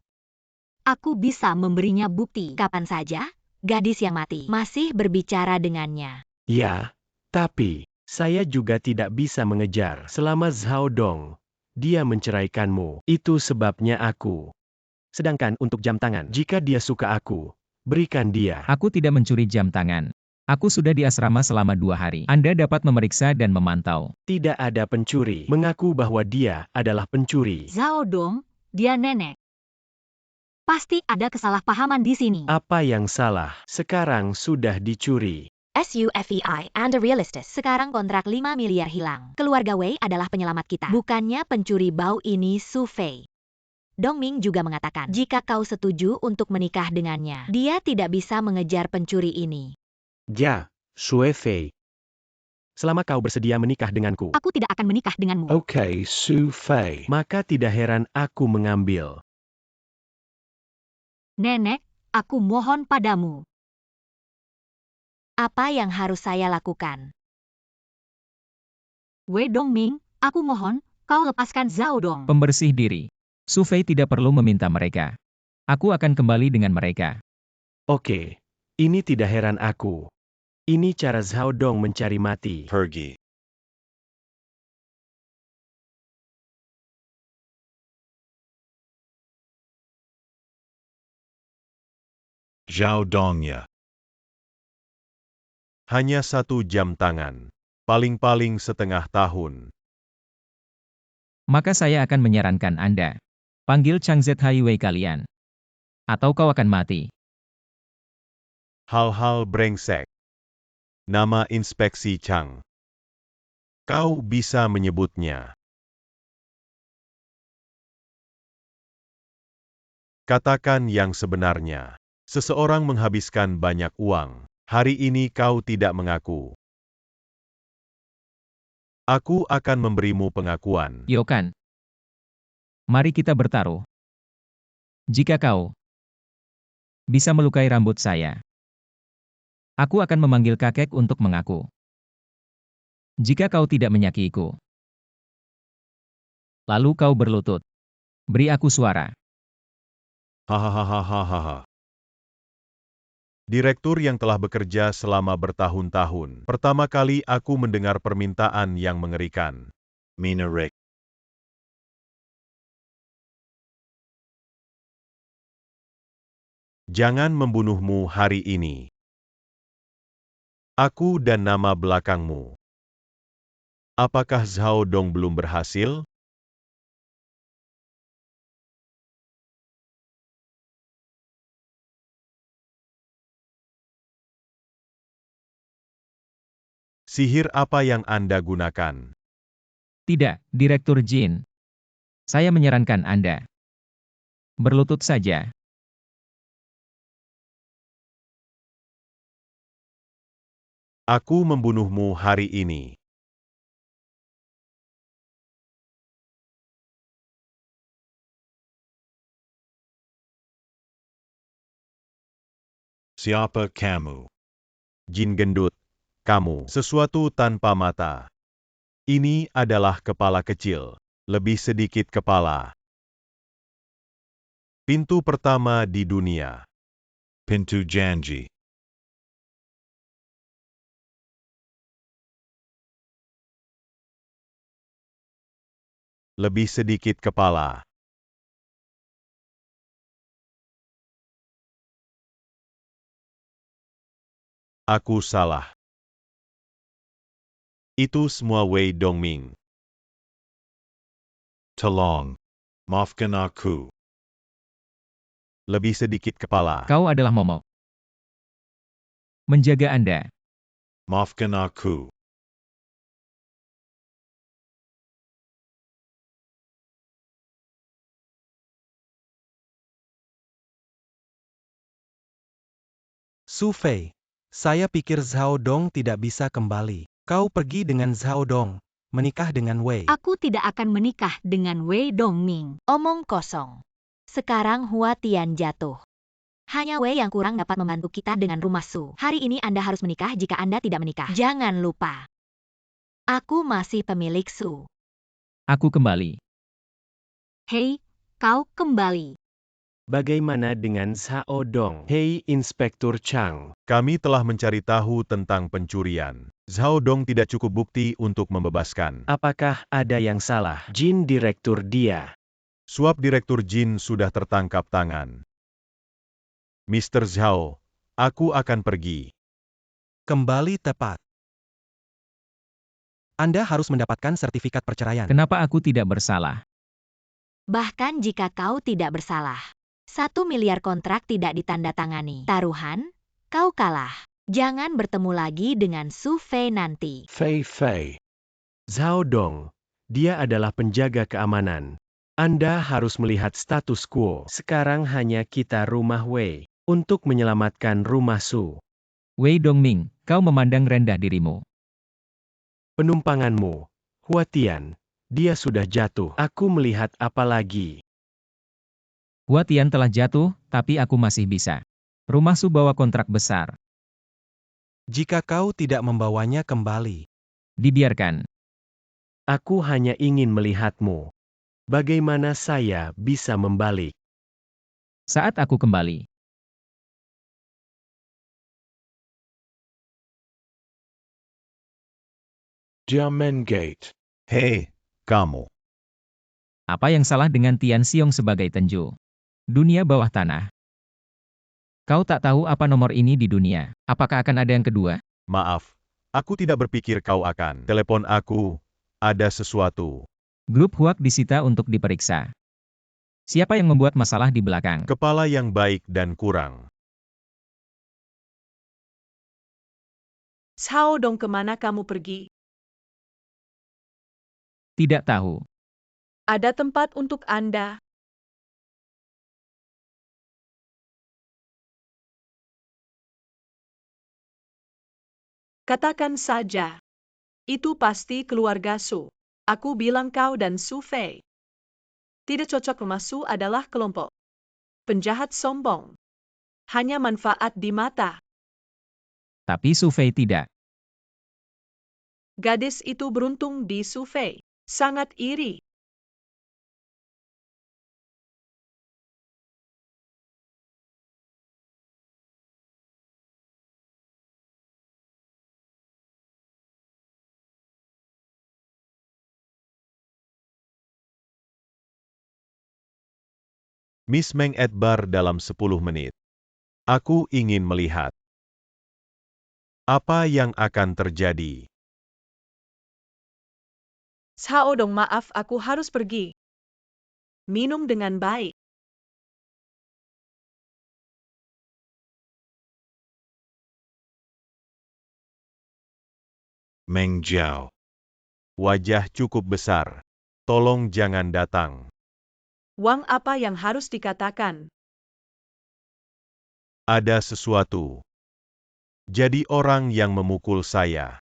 Aku bisa memberinya bukti. Kapan saja, gadis yang mati masih berbicara dengannya. Ya, tapi saya juga tidak bisa mengejar. Selama Zhao Dong, dia menceraikanmu. Itu sebabnya aku. Sedangkan untuk jam tangan, jika dia suka aku, berikan dia. Aku tidak mencuri jam tangan. Aku sudah di asrama selama 2 hari. Anda dapat memeriksa dan memantau. Tidak ada pencuri. Mengaku bahwa dia adalah pencuri. Zhao Dong, dia nenek. Pasti ada kesalahpahaman di sini. Apa yang salah? Sekarang sudah dicuri. SUFEI and realistis. Sekarang kontrak 5 miliar hilang. Keluarga Wei adalah penyelamat kita. Bukannya pencuri bau ini Su Fei. Dongming juga mengatakan, jika kau setuju untuk menikah dengannya, dia tidak bisa mengejar pencuri ini. Ya, Sue Fei. Selama kau bersedia menikah denganku. Aku tidak akan menikah denganmu. Oke, Su Fei. Maka tidak heran aku mengambil. Nenek, aku mohon padamu. Apa yang harus saya lakukan? Wei Dongming, aku mohon, kau lepaskan Zhao Dong. Pembersih diri. Su Fei tidak perlu meminta mereka. Aku akan kembali dengan mereka. Oke, ini tidak heran aku. Ini cara Zhao Dong mencari mati. Pergi. Zhao Dongnya. Hanya 1 jam tangan. Paling-paling setengah tahun. Maka saya akan menyarankan Anda. Panggil Chang Zhaiwei kalian. Atau kau akan mati. Hal-hal brengsek. Nama Inspeksi Chang. Kau bisa menyebutnya. Katakan yang sebenarnya. Seseorang menghabiskan banyak uang. Hari ini kau tidak mengaku. Aku akan memberimu pengakuan. Yokan. Mari kita bertaruh. Jika kau bisa melukai rambut saya, aku akan memanggil kakek untuk mengaku. Jika kau tidak menyakiiku, lalu kau berlutut. Beri aku suara. Hahaha. Direktur yang telah bekerja selama bertahun-tahun. Pertama kali aku mendengar permintaan yang mengerikan. Mina Rick. Jangan membunuhmu hari ini. Aku dan nama belakangmu. Apakah Zhao Dong belum berhasil? Sihir apa yang Anda gunakan? Tidak, Direktur Jin. Saya menyarankan Anda berlutut saja. Aku membunuhmu hari ini. Siapa kamu? Jin gendut. Kamu sesuatu tanpa mata. Ini adalah kepala kecil. Lebih sedikit kepala. Pintu pertama di dunia. Pintu Janji. Lebih sedikit kepala. Aku salah. Itu semua Wei Dongming. Tolong. Maafkan aku. Lebih sedikit kepala. Kau adalah momok. Menjaga Anda. Maafkan aku. Su Fei, saya pikir Zhao Dong tidak bisa kembali. Kau pergi dengan Zhao Dong, menikah dengan Wei. Aku tidak akan menikah dengan Wei Dongming. Omong kosong. Sekarang Hua Tian jatuh. Hanya Wei yang kurang dapat membantu kita dengan rumah Su. Hari ini Anda harus menikah jika Anda tidak menikah. Jangan lupa. Aku masih pemilik Su. Aku kembali. Hei, kau kembali. Bagaimana dengan Zhao Dong? Hei Inspektur Chang. Kami telah mencari tahu tentang pencurian. Zhao Dong tidak cukup bukti untuk membebaskan. Apakah ada yang salah? Jin Direktur dia. Suap Direktur Jin sudah tertangkap tangan. Mr. Zhao, aku akan pergi. Kembali tepat. Anda harus mendapatkan sertifikat perceraian. Kenapa aku tidak bersalah? Bahkan jika kau tidak bersalah. 1 miliar kontrak tidak ditandatangani. Taruhan, kau kalah. Jangan bertemu lagi dengan Su Fei nanti. Fei Fei. Zhao Dong. Dia adalah penjaga keamanan. Anda harus melihat status quo. Sekarang hanya kita rumah Wei. Untuk menyelamatkan rumah Su. Wei Dongming, kau memandang rendah dirimu. Penumpanganmu. Huatian. Dia sudah jatuh. Aku melihat apa lagi. Hua Tian telah jatuh, tapi aku masih bisa. Rumah Su bawa kontrak besar. Jika kau tidak membawanya kembali, Dibiarkan. Aku hanya ingin melihatmu. Bagaimana saya bisa membalik? Saat aku kembali. Jiamen Gate. Hei, kamu. Apa yang salah dengan Tian Xiong sebagai Tenju? Dunia bawah tanah. Kau tak tahu apa nomor ini di dunia. Apakah akan ada yang kedua? Maaf, aku tidak berpikir kau akan telepon aku. Ada sesuatu. Grup Huak disita untuk diperiksa. Siapa yang membuat masalah di belakang? Kepala yang baik dan kurang. Zhao Dong, kemana kamu pergi? Tidak tahu. Ada tempat untuk Anda. Katakan saja. Itu pasti keluarga Su. Aku bilang kau dan Su Fei. Tidak cocok. Rumah Su adalah kelompok penjahat sombong. Hanya manfaat di mata. Tapi Su Fei tidak. Gadis itu beruntung di Su Fei. Sangat iri. Miss Meng Edbar dalam 10 menit. Aku ingin melihat. Apa yang akan terjadi? Zhao Dong, maaf, aku harus pergi. Minum dengan baik. Meng Jiao. Wajah cukup besar. Tolong jangan datang. Wang, apa yang harus dikatakan? Ada sesuatu. Jadi orang yang memukul saya.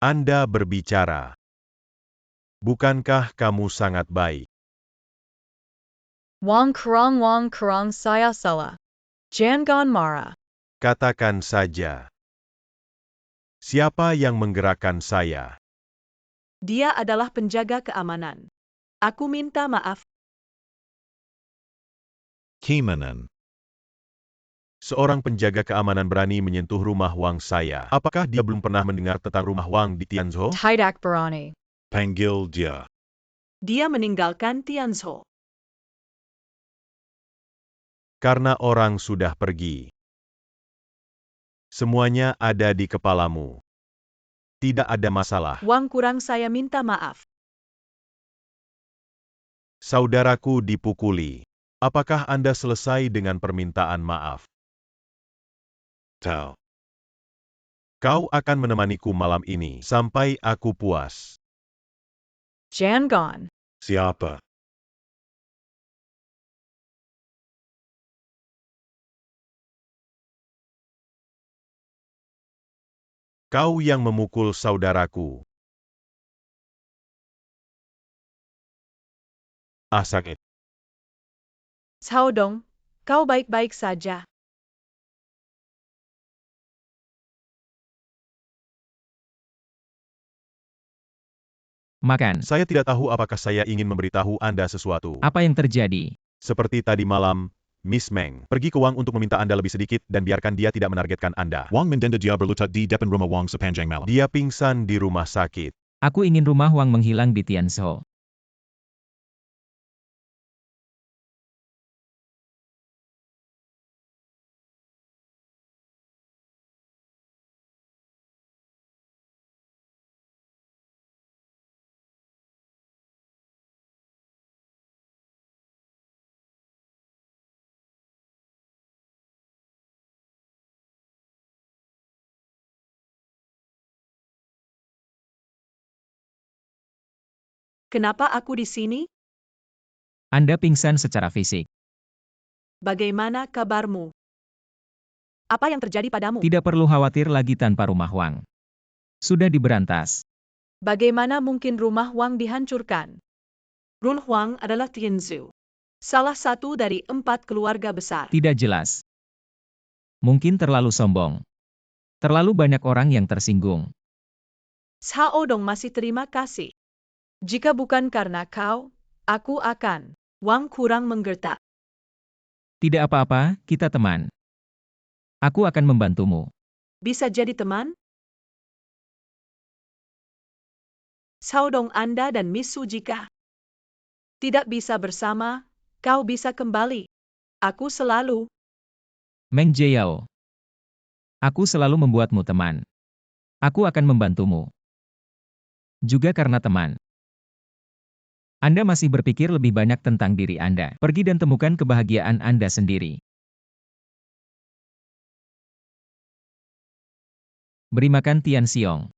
Anda berbicara. Bukankah kamu sangat baik? Wang Kerang saya salah. Jangan marah. Katakan saja. Siapa yang menggerakkan saya? Dia adalah penjaga keamanan. Aku minta maaf. Kimanan. Seorang penjaga keamanan berani menyentuh rumah Wang saya. Apakah dia belum pernah mendengar tentang rumah Wang di Tianzhou? Tidak berani. Panggil dia. Dia meninggalkan Tianzhou. Karena orang sudah pergi. Semuanya ada di kepalamu. Tidak ada masalah. Wang kurang, saya minta maaf. Saudaraku dipukuli. Apakah Anda selesai dengan permintaan maaf? Tao. Kau akan menemaniku malam ini sampai aku puas. Jangan. Siapa? Kau yang memukul saudaraku. Ah, sakit. Sao Dong, kau baik-baik saja. Makan. Saya tidak tahu apakah saya ingin memberitahu Anda sesuatu. Apa yang terjadi? Seperti tadi malam, Miss Meng pergi ke Wang untuk meminta Anda lebih sedikit dan biarkan dia tidak menargetkan Anda. Wang mendenda dia berlutut di depan rumah Wang sepanjang malam. Dia pingsan di rumah sakit. Aku ingin rumah Wang menghilang di Tianzhou. Kenapa aku di sini? Anda pingsan secara fisik. Bagaimana kabarmu? Apa yang terjadi padamu? Tidak perlu khawatir lagi tanpa rumah Wang. Sudah diberantas. Bagaimana mungkin rumah Wang dihancurkan? Run Huang adalah Tianzhou, salah satu dari 4 keluarga besar. Tidak jelas. Mungkin terlalu sombong. Terlalu banyak orang yang tersinggung. Sao Dong masih terima kasih. Jika bukan karena kau, aku akan. Wang kurang menggertak. Tidak apa-apa, kita teman. Aku akan membantumu. Bisa jadi teman? Sao Dong Anda dan Miss Su jika tidak bisa bersama, kau bisa kembali. Aku selalu. Meng Jiao. Aku selalu membuatmu teman. Aku akan membantumu. Juga karena teman. Anda masih berpikir lebih banyak tentang diri Anda. Pergi dan temukan kebahagiaan Anda sendiri. Beri makan Tian Xiong.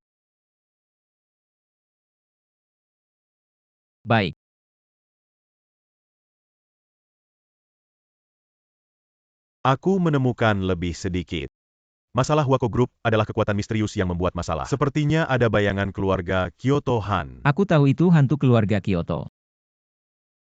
Baik. Aku menemukan lebih sedikit. Masalah Wako Group adalah kekuatan misterius yang membuat masalah. Sepertinya ada bayangan keluarga Kyoto Han. Aku tahu itu hantu keluarga Kyoto.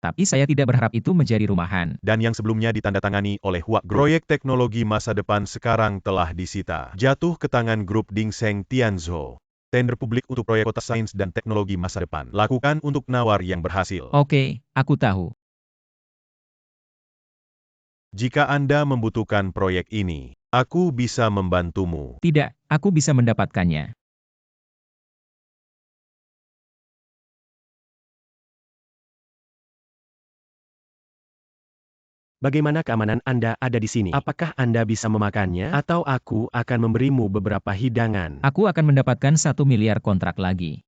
Tapi saya tidak berharap itu menjadi rumahan. Dan yang sebelumnya ditandatangani oleh Hua Group. Proyek teknologi masa depan sekarang telah disita. Jatuh ke tangan grup Dingseng Tianzhou. Tender publik untuk proyek kota sains dan teknologi masa depan. Lakukan untuk nawar yang berhasil. Oke, aku tahu. Jika Anda membutuhkan proyek ini, aku bisa membantumu. Tidak, aku bisa mendapatkannya. Bagaimana keamanan Anda ada di sini? Apakah Anda bisa memakannya? Atau aku akan memberimu beberapa hidangan? Aku akan mendapatkan 1 miliar kontrak lagi.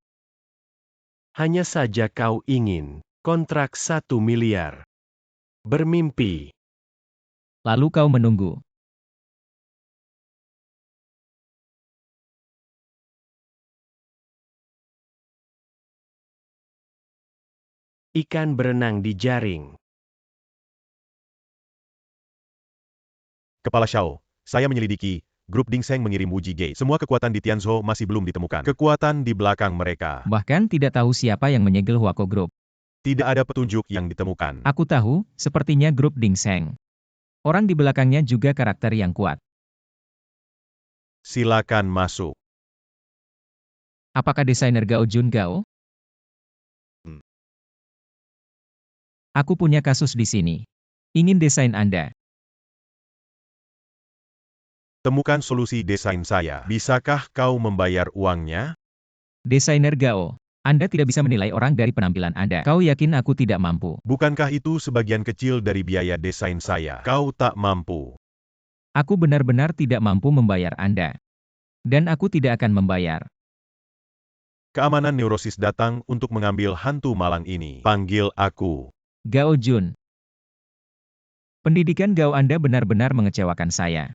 Hanya saja kau ingin kontrak 1 miliar. Bermimpi. Lalu kau menunggu. Ikan berenang di jaring. Kepala Xiao, saya menyelidiki, grup Dingseng mengirim Wu Jige. Semua kekuatan di Tianzhou masih belum ditemukan. Kekuatan di belakang mereka. Bahkan tidak tahu siapa yang menyegel Wako Group. Tidak ada petunjuk yang ditemukan. Aku tahu, sepertinya grup Dingseng. Orang di belakangnya juga karakter yang kuat. Silakan masuk. Apakah desainer Gao Jun Gao? Aku punya kasus di sini. Ingin desain Anda. Temukan solusi desain saya. Bisakah kau membayar uangnya? Desainer Gao, Anda tidak bisa menilai orang dari penampilan Anda. Kau yakin aku tidak mampu? Bukankah itu sebagian kecil dari biaya desain saya? Kau tak mampu. Aku benar-benar tidak mampu membayar Anda. Dan aku tidak akan membayar. Keamanan neurosis datang untuk mengambil hantu malang ini. Panggil aku. Gao Jun. Pendidikan Gao Anda benar-benar mengecewakan saya.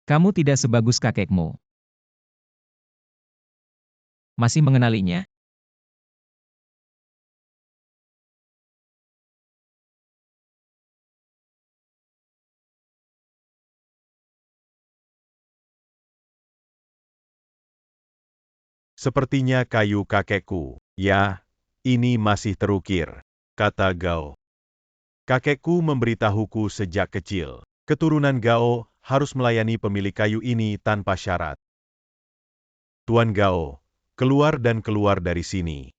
Kamu tidak sebagus kakekmu. Masih mengenalinya? Sepertinya kayu kakekku. Ya, ini masih terukir, kata Gao. Kakekku memberitahuku sejak kecil. Keturunan Gao harus melayani pemilik kayu ini tanpa syarat. Tuan Gao, keluar dan keluar dari sini.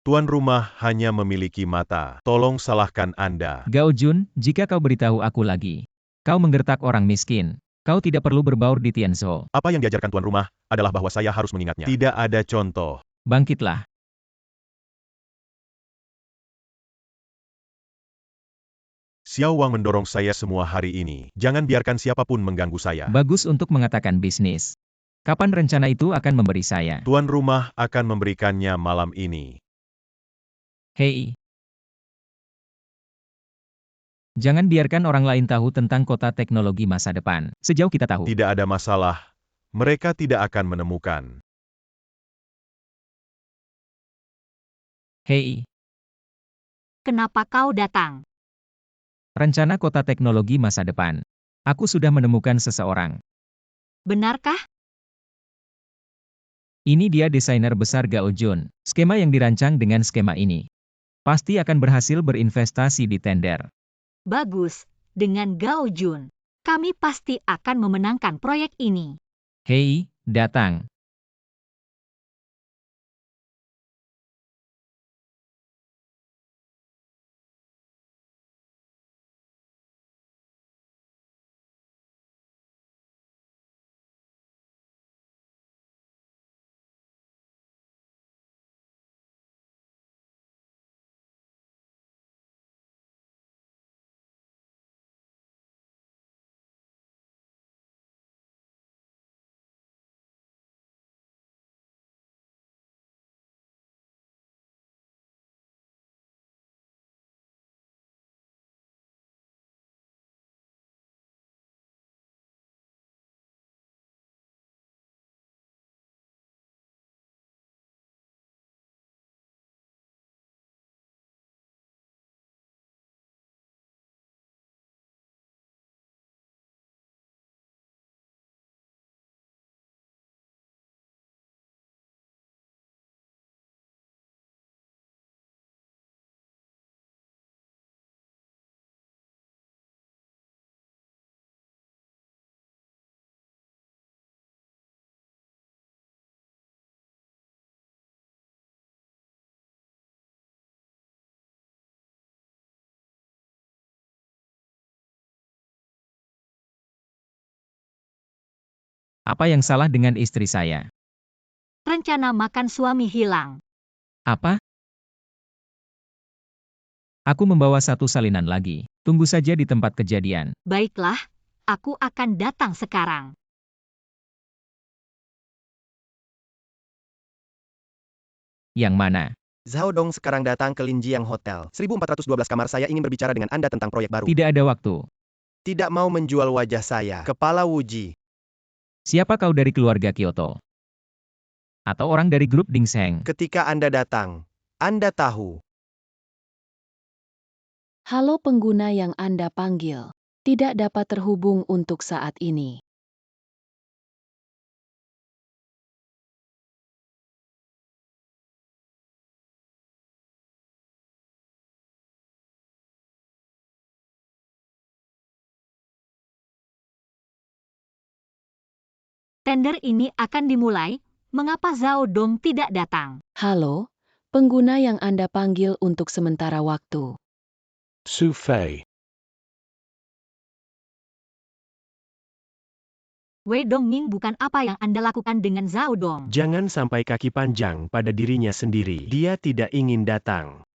Tuan rumah hanya memiliki mata. Tolong salahkan Anda. Gao Jun, jika kau beritahu aku lagi, kau menggertak orang miskin. Kau tidak perlu berbaur di Tianzhou. Apa yang diajarkan tuan rumah adalah bahwa saya harus mengingatnya. Tidak ada contoh. Bangkitlah. Xiao Wang mendorong saya semua hari ini. Jangan biarkan siapapun mengganggu saya. Bagus untuk mengatakan bisnis. Kapan rencana itu akan memberi saya? Tuan rumah akan memberikannya malam ini. Hei. Jangan biarkan orang lain tahu tentang kota teknologi masa depan. Sejauh kita tahu. Tidak ada masalah. Mereka tidak akan menemukan. Hei. Kenapa kau datang? Rencana kota teknologi masa depan. Aku sudah menemukan seseorang. Benarkah? Ini dia desainer besar Gao Jun. Skema yang dirancang dengan skema ini pasti akan berhasil berinvestasi di tender. Bagus, dengan Gao Jun, kami pasti akan memenangkan proyek ini. Hei, datang. Apa yang salah dengan istri saya? Rencana makan suami hilang. Apa? Aku membawa satu salinan lagi. Tunggu saja di tempat kejadian. Baiklah, aku akan datang sekarang. Yang mana? Zhao Dong sekarang datang ke Linjiang Hotel. 1412 kamar, saya ingin berbicara dengan Anda tentang proyek baru. Tidak ada waktu. Tidak mau menjual wajah saya. Kepala Wuji. Siapa kau dari keluarga Kyoto? Atau orang dari grup Dingseng? Ketika Anda datang, Anda tahu. Halo pengguna yang Anda panggil. Tidak dapat terhubung untuk saat ini. Tender ini akan dimulai, mengapa Zhao Dong tidak datang? Halo, pengguna yang Anda panggil untuk sementara waktu. Su Fei. Wei Dongning, bukan apa yang Anda lakukan dengan Zhao Dong. Jangan sampai kaki panjang pada dirinya sendiri. Dia tidak ingin datang.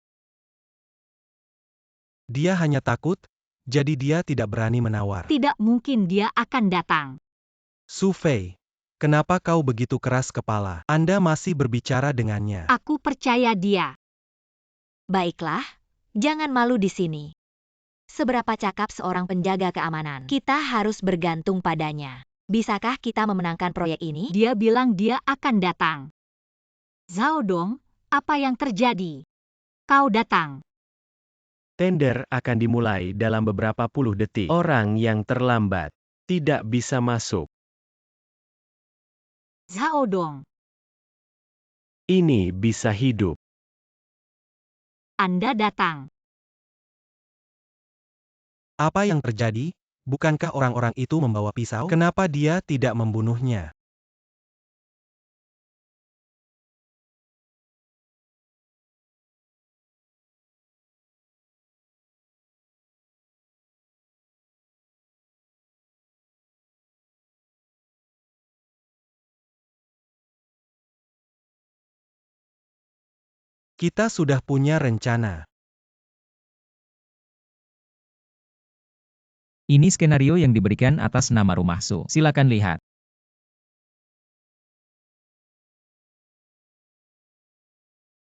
Dia hanya takut, jadi dia tidak berani menawar. Tidak mungkin dia akan datang. Su Fei, kenapa kau begitu keras kepala? Anda masih berbicara dengannya. Aku percaya dia. Baiklah, jangan malu di sini. Seberapa cakap seorang penjaga keamanan? Kita harus bergantung padanya. Bisakah kita memenangkan proyek ini? Dia bilang dia akan datang. Zhao Dong, apa yang terjadi? Kau datang. Tender akan dimulai dalam beberapa puluh detik. Orang yang terlambat tidak bisa masuk. Zhao Dong, Ini bisa hidup. Anda datang. Apa yang terjadi? Bukankah orang-orang itu membawa pisau? Kenapa dia tidak membunuhnya? Kita sudah punya rencana. Ini skenario yang diberikan atas nama rumah Su. Silakan lihat.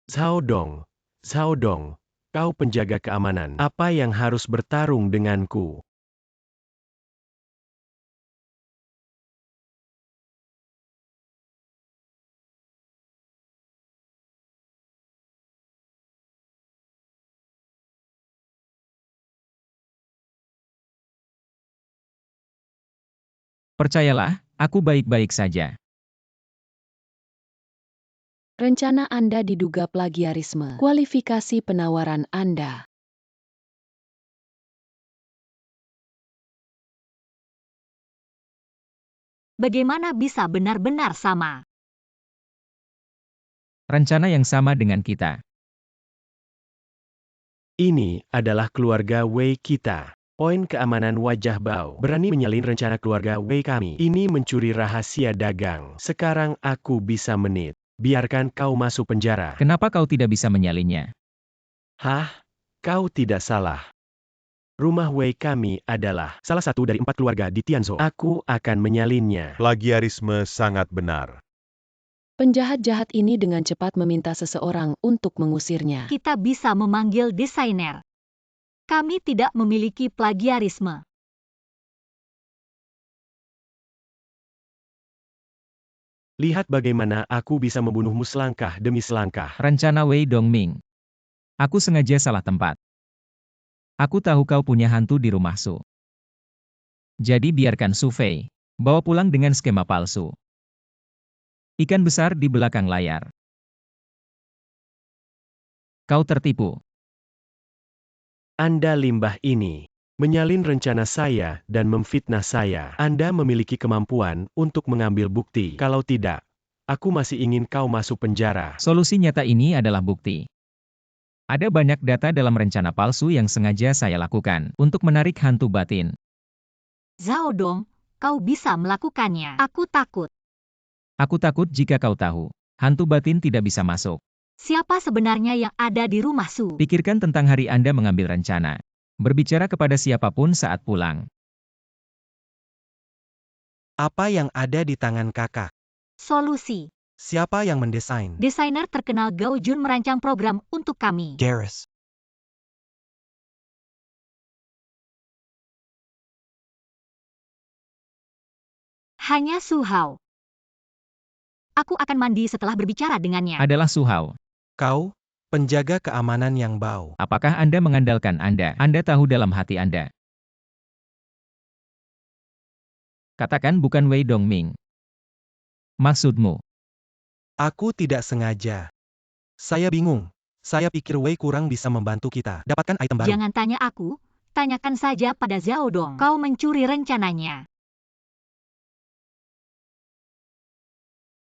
Zhao Dong, kau penjaga keamanan. Apa yang harus bertarung denganku? Percayalah, aku baik-baik saja. Rencana Anda diduga plagiarisme. Kualifikasi penawaran Anda. Bagaimana bisa benar-benar sama? Rencana yang sama dengan kita. Ini adalah keluarga Wei kita. Poin keamanan wajah Bao. Berani menyalin rencana keluarga Wei kami. Ini mencuri rahasia dagang. Sekarang aku bisa menit. Biarkan kau masuk penjara. Kenapa kau tidak bisa menyalinnya? Hah? Kau tidak salah. Rumah Wei kami adalah salah satu dari 4 keluarga di Tianzhou. Aku akan menyalinnya. Plagiarisme sangat benar. Penjahat-jahat ini dengan cepat meminta seseorang untuk mengusirnya. Kita bisa memanggil desainer. Kami tidak memiliki plagiarisme. Lihat bagaimana aku bisa membunuhmu selangkah demi selangkah. Rencana Wei Dongming. Aku sengaja salah tempat. Aku tahu kau punya hantu di rumah Su. Jadi biarkan Su Fei bawa pulang dengan skema palsu. Ikan besar di belakang layar. Kau tertipu. Anda limbah ini. Menyalin rencana saya dan memfitnah saya. Anda memiliki kemampuan untuk mengambil bukti. Kalau tidak, aku masih ingin kau masuk penjara. Solusi nyata ini adalah bukti. Ada banyak data dalam rencana palsu yang sengaja saya lakukan untuk menarik hantu batin. Zhao Dong, kau bisa melakukannya. Aku takut. Aku takut jika kau tahu, hantu batin tidak bisa masuk. Siapa sebenarnya yang ada di rumah Su? Pikirkan tentang hari Anda mengambil rencana. Berbicara kepada siapapun saat pulang. Apa yang ada di tangan kakak? Solusi. Siapa yang mendesain? Desainer terkenal Gao Jun merancang program untuk kami. Garrus. Hanya Su Hao. Aku akan mandi setelah berbicara dengannya. Adalah Su Hao. Kau, penjaga keamanan yang bau. Apakah Anda mengandalkan Anda? Anda tahu dalam hati Anda. Katakan bukan Wei Dongming. Maksudmu? Aku tidak sengaja. Saya bingung. Saya pikir Wei kurang bisa membantu kita. Dapatkan item baru. Jangan tanya aku, tanyakan saja pada Zhao Dong. Kau mencuri rencananya.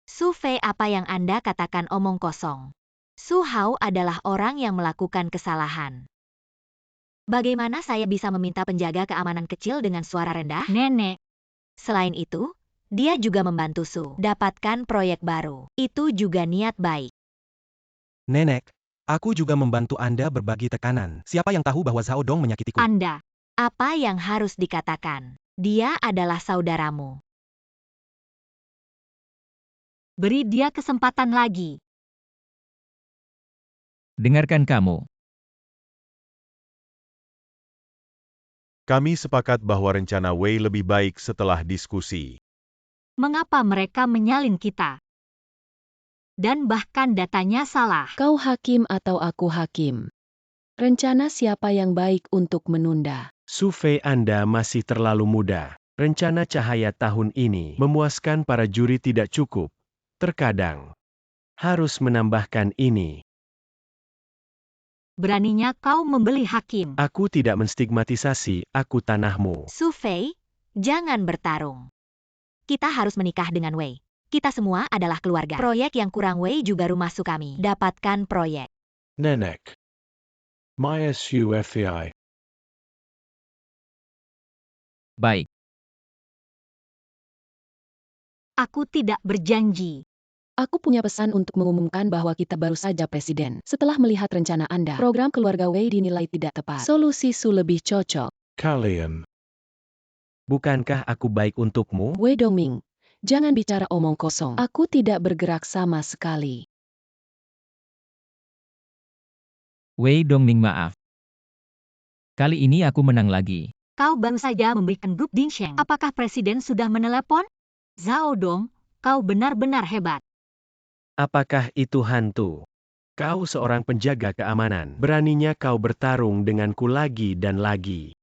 Su Fei, apa yang Anda katakan omong kosong. Su Hao adalah orang yang melakukan kesalahan. Bagaimana saya bisa meminta penjaga keamanan kecil dengan suara rendah? Nenek. Selain itu, dia juga membantu Su dapatkan proyek baru. Itu juga niat baik. Nenek, aku juga membantu Anda berbagi tekanan. Siapa yang tahu bahwa Zhao Dong menyakitiku? Anda, apa yang harus dikatakan? Dia adalah saudaramu. Beri dia kesempatan lagi. Dengarkan kamu. Kami sepakat bahwa rencana Wei lebih baik setelah diskusi. Mengapa mereka menyalin kita? Dan bahkan datanya salah. Kau hakim atau aku hakim? Rencana siapa yang baik untuk menunda? Su Fei, Anda masih terlalu muda. Rencana cahaya tahun ini memuaskan para juri tidak cukup. Terkadang harus menambahkan ini. Beraninya kau membeli hakim. Aku tidak menstigmatisasi, aku tanahmu. Su Fei, jangan bertarung. Kita harus menikah dengan Wei. Kita semua adalah keluarga. Proyek yang kurang Wei juga rumah Su kami. Dapatkan proyek. Nenek. My SUFI. Baik, Aku tidak berjanji. Aku punya pesan untuk mengumumkan bahwa kita baru saja presiden. Setelah melihat rencana Anda, program keluarga Wei dinilai tidak tepat. Solusi Su lebih cocok. Kalian. Bukankah aku baik untukmu? Wei Dongming, jangan bicara omong kosong. Aku tidak bergerak sama sekali. Wei Dongming maaf. Kali ini aku menang lagi. Kau baru saja memberikan grup Dingsheng. Apakah presiden sudah menelepon? Zhao Dong, kau benar-benar hebat. Apakah itu hantu? Kau seorang penjaga keamanan. Beraninya kau bertarung denganku lagi dan lagi.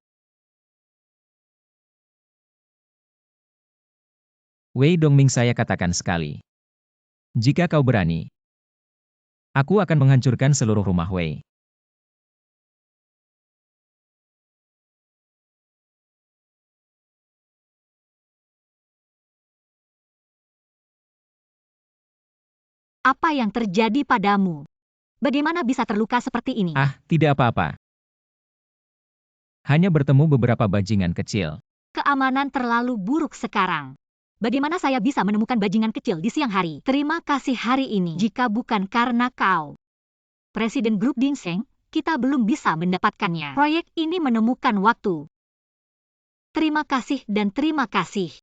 Wei Dongming, saya katakan sekali. Jika kau berani, aku akan menghancurkan seluruh rumah Wei. Apa yang terjadi padamu? Bagaimana bisa terluka seperti ini? Ah, tidak apa-apa. Hanya bertemu beberapa bajingan kecil. Keamanan terlalu buruk sekarang. Bagaimana saya bisa menemukan bajingan kecil di siang hari? Terima kasih hari ini. Jika bukan karena kau, Presiden Grup Dingsheng, kita belum bisa mendapatkannya. Proyek ini menemukan waktu. Terima kasih dan terima kasih.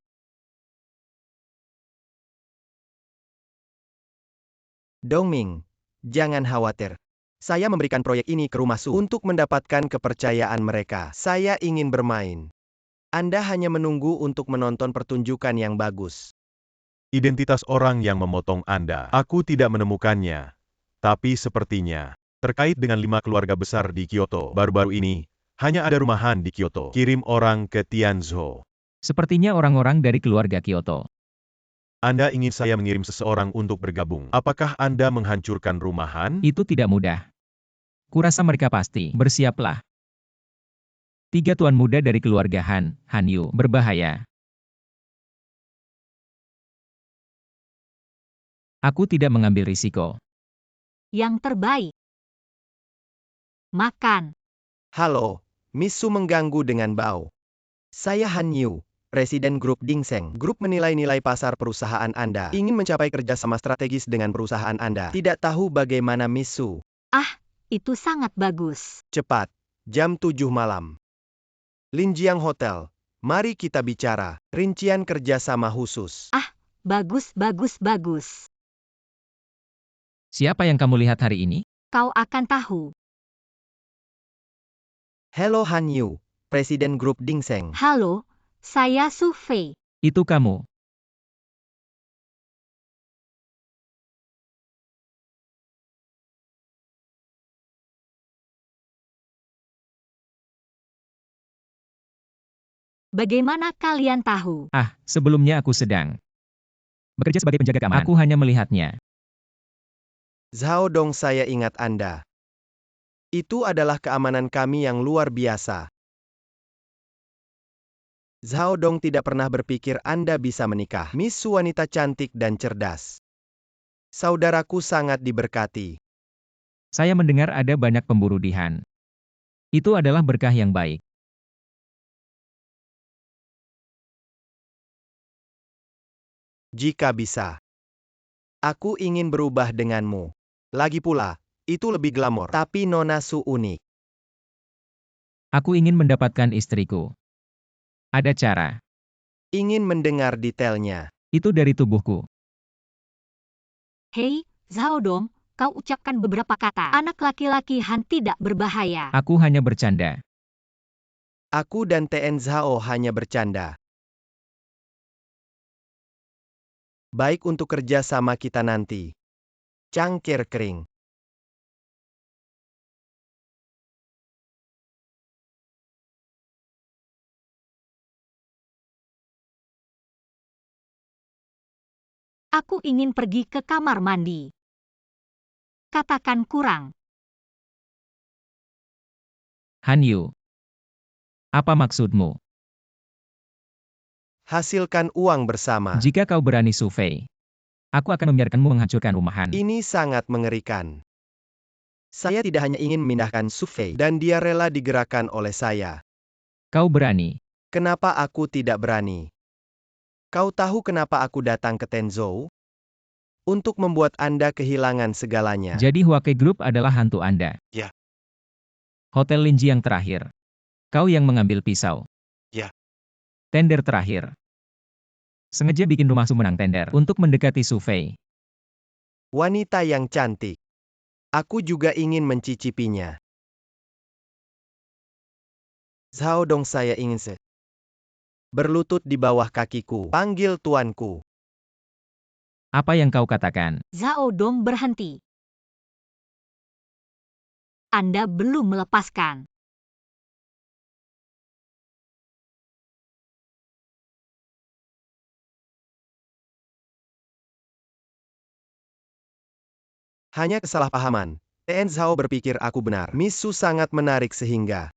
Dongming, jangan khawatir. Saya memberikan proyek ini ke rumah Su untuk mendapatkan kepercayaan mereka. Saya ingin bermain. Anda hanya menunggu untuk menonton pertunjukan yang bagus. Identitas orang yang memotong Anda. Aku tidak menemukannya. Tapi sepertinya, terkait dengan 5 keluarga besar di Kyoto, baru-baru ini, hanya ada rumahan di Kyoto. Kirim orang ke Tianzhou. Sepertinya orang-orang dari keluarga Kyoto. Anda ingin saya mengirim seseorang untuk bergabung. Apakah Anda menghancurkan rumahan? Itu tidak mudah. Kurasa mereka pasti. Bersiaplah. 3 tuan muda dari keluarga Han Yu, berbahaya. Aku tidak mengambil risiko. Yang terbaik. Makan. Halo, Miss Su mengganggu dengan Bao. Saya Han Yu, Presiden Grup Dingsheng. Grup menilai nilai pasar perusahaan Anda. Ingin mencapai kerjasama strategis dengan perusahaan Anda. Tidak tahu bagaimana Miss Su. Ah, itu sangat bagus. Cepat, jam 7 malam. Linjiang Hotel. Mari kita bicara. Rincian kerjasama khusus. Bagus, bagus, bagus. Siapa yang kamu lihat hari ini? Kau akan tahu. Hello Han Yu, Presiden Grup Dingsheng. Halo, saya Su Fei. Itu kamu. Bagaimana kalian tahu? Ah, sebelumnya aku sedang bekerja sebagai penjaga keamanan. Aku hanya melihatnya. Zhao Dong, saya ingat Anda. Itu adalah keamanan kami yang luar biasa. Zhao Dong tidak pernah berpikir Anda bisa menikah. Miss Su wanita cantik dan cerdas. Saudaraku sangat diberkati. Saya mendengar ada banyak pemburu di Han. Itu adalah berkah yang baik. Jika bisa. Aku ingin berubah denganmu. Lagi pula, itu lebih glamor. Tapi Nona Su unik. Aku ingin mendapatkan istriku. Ada cara. Ingin mendengar detailnya. Itu dari tubuhku. Hei, Zhao Dong, kau ucapkan beberapa kata. Anak laki-laki Han tidak berbahaya. Aku hanya bercanda. Aku dan TN Zhao hanya bercanda. Baik untuk kerja sama kita nanti. Cangkir kering. Aku ingin pergi ke kamar mandi. Katakan kurang. Han Yu. Apa maksudmu? Hasilkan uang bersama. Jika kau berani, Su Fei, aku akan membiarkanmu menghancurkan rumahan. Ini sangat mengerikan. Saya tidak hanya ingin memindahkan Su Fei, dan dia rela digerakkan oleh saya. Kau berani. Kenapa aku tidak berani? Kau tahu kenapa aku datang ke Tenzhou? Untuk membuat Anda kehilangan segalanya. Jadi Huake Group adalah hantu Anda? Ya. Hotel Linji yang terakhir. Kau yang mengambil pisau? Ya. Tender terakhir. Sengaja bikin rumah Su menang tender untuk mendekati Su Fei. Wanita yang cantik. Aku juga ingin mencicipinya. Zhao Dong, saya ingin berlutut di bawah kakiku. Panggil tuanku. Apa yang kau katakan? Zhao Dong berhenti. Anda belum melepaskan. Hanya kesalahpahaman. Ten Zhao berpikir aku benar. Miss Su sangat menarik sehingga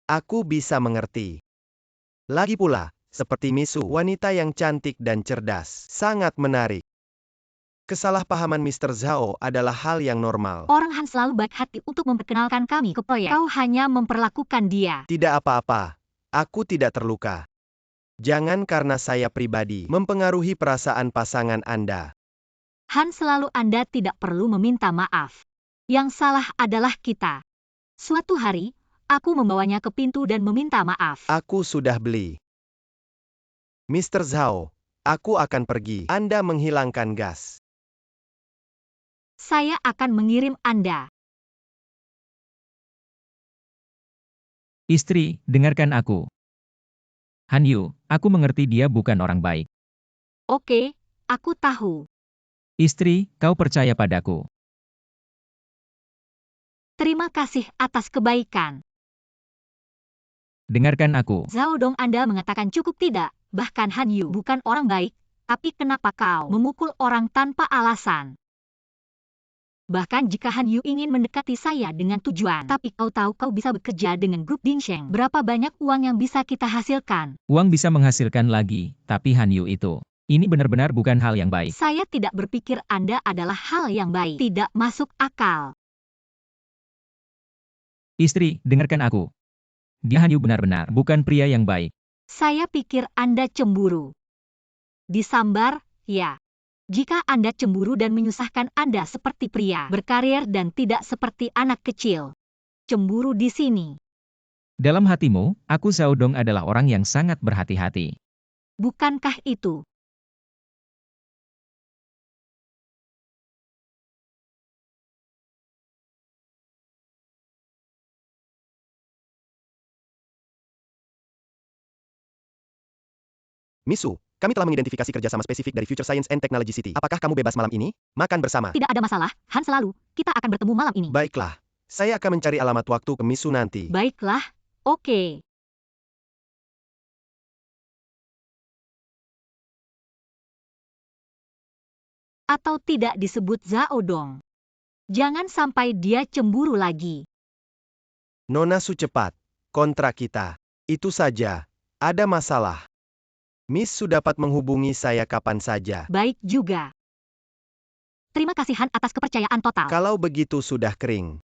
aku bisa mengerti. Lagi pula, seperti Miss Su, wanita yang cantik dan cerdas, sangat menarik. Kesalahpahaman Mr. Zhao adalah hal yang normal. Orang Han selalu baik hati untuk memperkenalkan kami ke proyek. Kau hanya memperlakukan dia. Tidak apa-apa. Aku tidak terluka. Jangan karena saya pribadi mempengaruhi perasaan pasangan Anda. Han selalu Anda tidak perlu meminta maaf. Yang salah adalah kita. Suatu hari, aku membawanya ke pintu dan meminta maaf. Aku sudah beli. Mr. Zhao, aku akan pergi. Anda menghilangkan gas. Saya akan mengirim Anda. Istri, dengarkan aku. Han Yu, aku mengerti dia bukan orang baik. Oke, aku tahu. Istri, kau percaya padaku. Terima kasih atas kebaikan. Dengarkan aku. Zhao Dong, Anda mengatakan cukup tidak. Bahkan Han Yu bukan orang baik. Tapi kenapa kau memukul orang tanpa alasan? Bahkan jika Han Yu ingin mendekati saya dengan tujuan, tapi kau tahu kau bisa bekerja dengan grup Dingsheng. Berapa banyak uang yang bisa kita hasilkan? Uang bisa menghasilkan lagi, tapi Han Yu itu. Ini benar-benar bukan hal yang baik. Saya tidak berpikir Anda adalah hal yang baik. Tidak masuk akal. Istri, dengarkan aku. Dia Han Yu benar-benar bukan pria yang baik. Saya pikir Anda cemburu. Disambar, ya. Jika Anda cemburu dan menyusahkan Anda seperti pria berkarir dan tidak seperti anak kecil. Cemburu di sini. Dalam hatimu, aku Zhao Dong adalah orang yang sangat berhati-hati. Bukankah itu? Miss Su, kami telah mengidentifikasi kerjasama spesifik dari Future Science and Technology City. Apakah kamu bebas malam ini? Makan bersama. Tidak ada masalah, Han selalu. Kita akan bertemu malam ini. Baiklah. Saya akan mencari alamat waktu ke Miss Su nanti. Baiklah, oke. Atau tidak disebut Zhao Dong. Jangan sampai dia cemburu lagi. Nona Su, cepat. Kontrak kita. Itu saja. Ada masalah. Miss Su dapat menghubungi saya kapan saja. Baik juga. Terima kasih Han atas kepercayaan total. Kalau begitu sudah kering.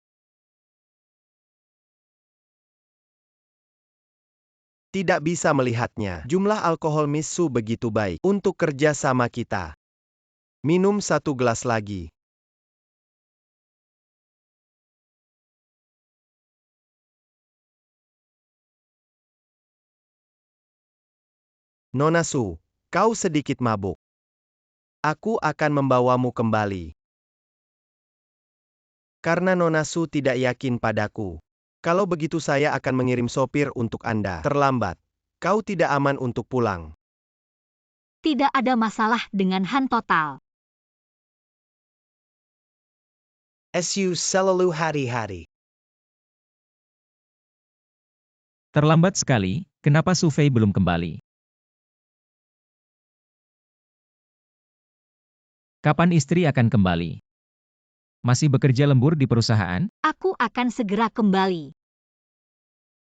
Tidak bisa melihatnya. Jumlah alkohol Miss Su begitu baik untuk kerja sama kita. Minum 1 gelas lagi. Nona Su, kau sedikit mabuk. Aku akan membawamu kembali. Karena Nona Su tidak yakin padaku. Kalau begitu saya akan mengirim sopir untuk Anda. Terlambat. Kau tidak aman untuk pulang. Tidak ada masalah dengan Han total. SU selalu hari-hari. Terlambat sekali, kenapa Su Fei belum kembali? Kapan istri akan kembali? Masih bekerja lembur di perusahaan? Aku akan segera kembali.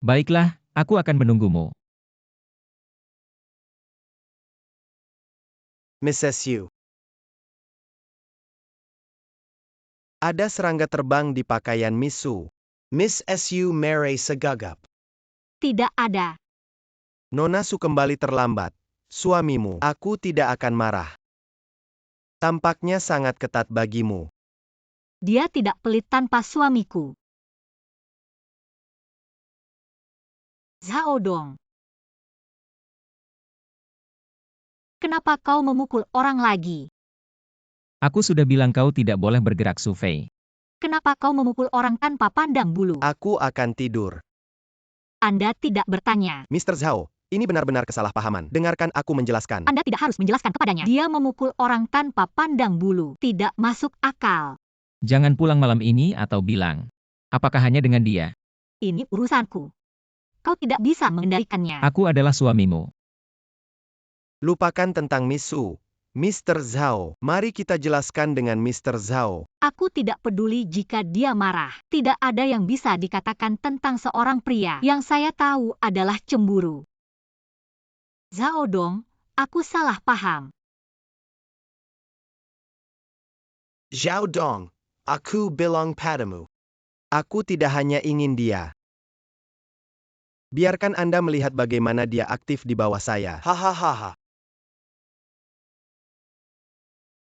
Baiklah, aku akan menunggumu. Mrs. Yu. Ada serangga terbang di pakaian Miss Su. Miss Su Mary segagap. Tidak ada. Nona Su kembali terlambat. Suamimu, aku tidak akan marah. Tampaknya sangat ketat bagimu. Dia tidak pelit tanpa suamiku. Zhao Dong. Kenapa kau memukul orang lagi? Aku sudah bilang kau tidak boleh bergerak, Su Fei. Kenapa kau memukul orang tanpa pandang bulu? Aku akan tidur. Anda tidak bertanya. Mr. Zhao, ini benar-benar kesalahpahaman. Dengarkan aku menjelaskan. Anda tidak harus menjelaskan kepadanya. Dia memukul orang tanpa pandang bulu. Tidak masuk akal. Jangan pulang malam ini atau bilang. Apakah hanya dengan dia? Ini urusanku. Kau tidak bisa mengendalikannya. Aku adalah suamimu. Lupakan tentang Miss Su. Mr. Zhao, mari kita jelaskan dengan Mr. Zhao. Aku tidak peduli jika dia marah. Tidak ada yang bisa dikatakan tentang seorang pria. Yang saya tahu adalah cemburu. Zhao Dong, aku salah paham. Zhao Dong, aku bilang padamu. Aku tidak hanya ingin dia. Biarkan Anda melihat bagaimana dia aktif di bawah saya. Hahaha.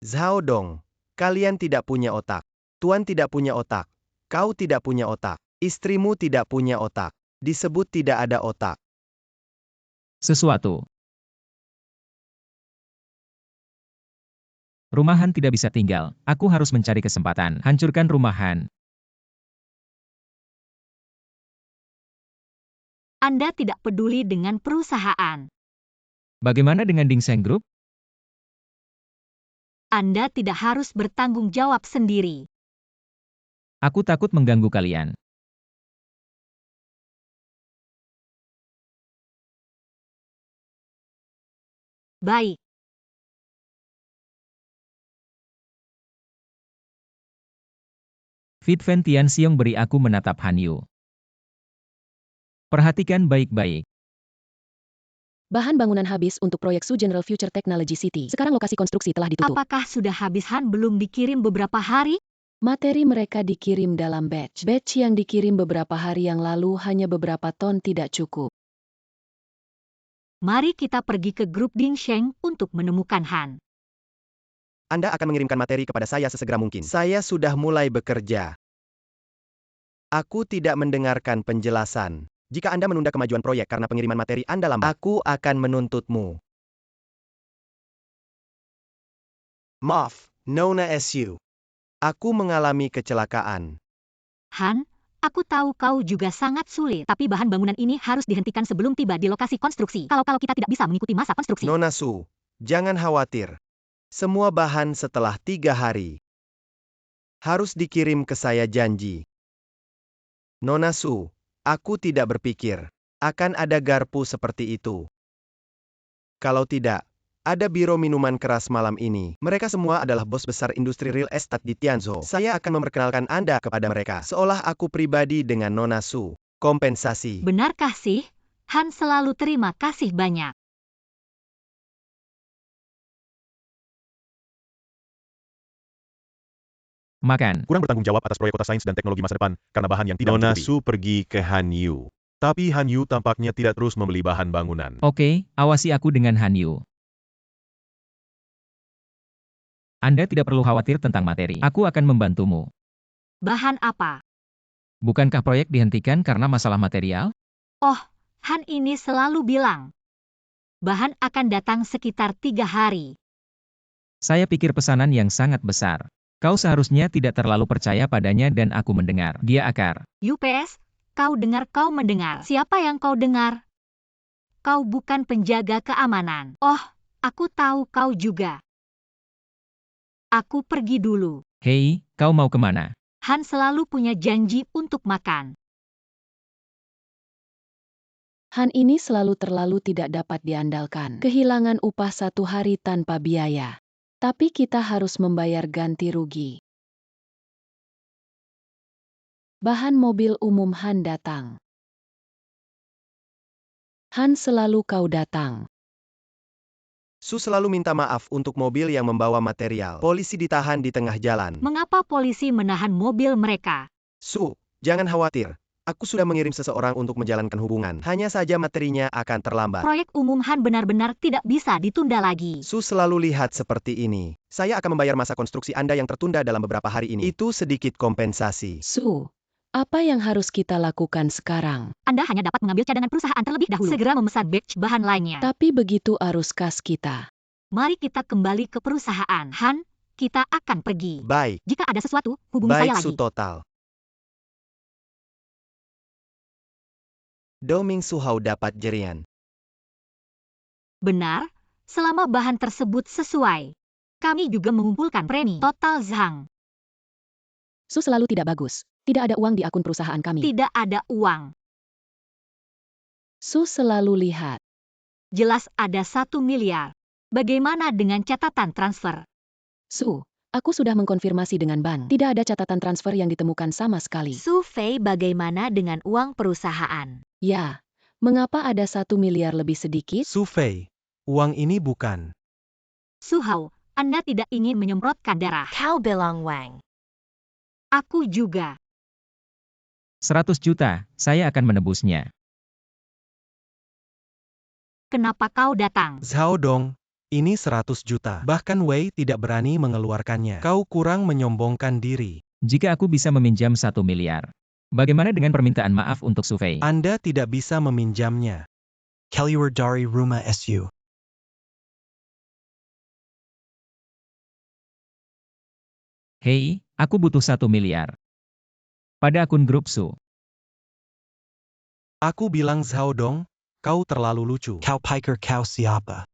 Zhao Dong, kalian tidak punya otak. Tuan tidak punya otak. Kau tidak punya otak. Istrimu tidak punya otak. Disebut tidak ada otak. Sesuatu. Rumahan tidak bisa tinggal. Aku harus mencari kesempatan. Hancurkan rumahan. Anda tidak peduli dengan perusahaan. Bagaimana dengan Dingseng Group? Anda tidak harus bertanggung jawab sendiri. Aku takut mengganggu kalian. Baik. Fit Fen Tianxiong beri aku menatap Han Yu. Perhatikan baik-baik. Bahan bangunan habis untuk proyek Su General Future Technology City. Sekarang lokasi konstruksi telah ditutup. Apakah sudah habis? Han belum dikirim beberapa hari? Materi mereka dikirim dalam batch. Batch yang dikirim beberapa hari yang lalu hanya beberapa ton tidak cukup. Mari kita pergi ke grup Dingsheng untuk menemukan Han. Anda akan mengirimkan materi kepada saya sesegera mungkin. Saya sudah mulai bekerja. Aku tidak mendengarkan penjelasan. Jika Anda menunda kemajuan proyek karena pengiriman materi Anda lambat, aku akan menuntutmu. Maaf, Nona Su. Aku mengalami kecelakaan. Han, aku tahu kau juga sangat sulit, tapi bahan bangunan ini harus dihentikan sebelum tiba di lokasi konstruksi. Kalau kita tidak bisa mengikuti masa konstruksi. Nona Su, jangan khawatir. Semua bahan setelah 3 hari harus dikirim ke saya janji. Nona Su, aku tidak berpikir akan ada garpu seperti itu. Kalau tidak, ada biro minuman keras malam ini. Mereka semua adalah bos besar industri real estate di Tianzhou. Saya akan memperkenalkan Anda kepada mereka, seolah aku pribadi dengan Nona Su. Kompensasi. Benarkah sih? Han selalu terima kasih banyak. Makan. Kurang bertanggung jawab atas proyek kota sains dan teknologi masa depan, karena bahan yang tidak Nona mencukupi. Su pergi ke Han Yu. Tapi Han Yu tampaknya tidak terus membeli bahan bangunan. Oke, awasi aku dengan Han Yu. Anda tidak perlu khawatir tentang materi. Aku akan membantumu. Bahan apa? Bukankah proyek dihentikan karena masalah material? Oh, Han ini selalu bilang. Bahan akan datang sekitar 3 hari. Saya pikir pesanan yang sangat besar. Kau seharusnya tidak terlalu percaya padanya dan aku mendengar. Dia akar. UPS, kau dengar, kau mendengar. Siapa yang kau dengar? Kau bukan penjaga keamanan. Oh, aku tahu kau juga. Aku pergi dulu. Hei, kau mau kemana? Han selalu punya janji untuk makan. Han ini selalu terlalu tidak dapat diandalkan. Kehilangan upah 1 hari tanpa biaya. Tapi kita harus membayar ganti rugi. Bahan mobil umum Han datang. Han selalu kau datang. Su selalu minta maaf untuk mobil yang membawa material. Polisi ditahan di tengah jalan. Mengapa polisi menahan mobil mereka? Su, jangan khawatir. Aku sudah mengirim seseorang untuk menjalankan hubungan. Hanya saja materinya akan terlambat. Proyek umum Han benar-benar tidak bisa ditunda lagi. Su selalu lihat seperti ini. Saya akan membayar masa konstruksi Anda yang tertunda dalam beberapa hari ini. Itu sedikit kompensasi. Su, apa yang harus kita lakukan sekarang? Anda hanya dapat mengambil cadangan perusahaan terlebih dahulu. Segera memesan batch bahan lainnya. Tapi begitu arus kas kita. Mari kita kembali ke perusahaan. Han, kita akan pergi. Baik. Jika ada sesuatu, hubungi saya Baik lagi. Su total. Doming Suhao dapat jerian. Benar, selama bahan tersebut sesuai. Kami juga mengumpulkan premi total Zhang. Su selalu tidak bagus. Tidak ada uang di akun perusahaan kami. Tidak ada uang. Su selalu lihat. Jelas ada 1 miliar. Bagaimana dengan catatan transfer? Su, aku sudah mengkonfirmasi dengan bank. Tidak ada catatan transfer yang ditemukan sama sekali. Su Fei, bagaimana dengan uang perusahaan? Ya, mengapa ada 1 miliar lebih sedikit? Su Fei, uang ini bukan. Su Hao, Anda tidak ingin menyemprotkan darah. Kau bilang Wang. Aku juga. 100 juta, saya akan menebusnya. Kenapa kau datang? Zhao Dong, ini 100 juta. Bahkan Wei tidak berani mengeluarkannya. Kau kurang menyombongkan diri. Jika aku bisa meminjam 1 miliar. Bagaimana dengan permintaan maaf untuk Su Fei? Anda tidak bisa meminjamnya. Keluar dari rumah SU. Hei, aku butuh 1 miliar. Pada akun grup Su. Aku bilang Zhao Dong, kau terlalu lucu. Kau pikir kau siapa?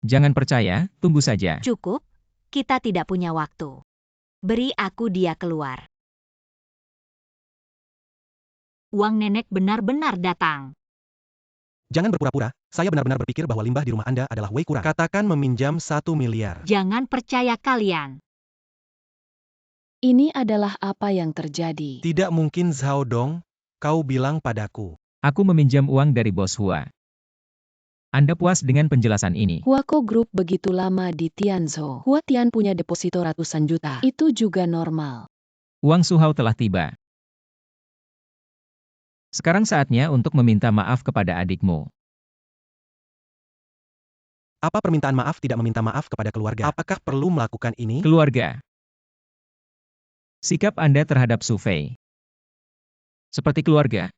Jangan percaya, tunggu saja. Cukup, kita tidak punya waktu. Beri aku dia keluar. Uang nenek benar-benar datang. Jangan berpura-pura, saya benar-benar berpikir bahwa limbah di rumah Anda adalah Wei kurang. Katakan meminjam 1 miliar. Jangan percaya kalian. Ini adalah apa yang terjadi. Tidak mungkin Zhao Dong, kau bilang padaku. Aku meminjam uang dari bos Hua. Anda puas dengan penjelasan ini? Huako Group begitu lama di Tianzhou. Hua Tian punya deposito ratusan juta. Itu juga normal. Uang Su Hao telah tiba. Sekarang saatnya untuk meminta maaf kepada adikmu. Apa permintaan maaf tidak meminta maaf kepada keluarga? Apakah perlu melakukan ini? Keluarga. Sikap Anda terhadap Su Fei. Seperti keluarga.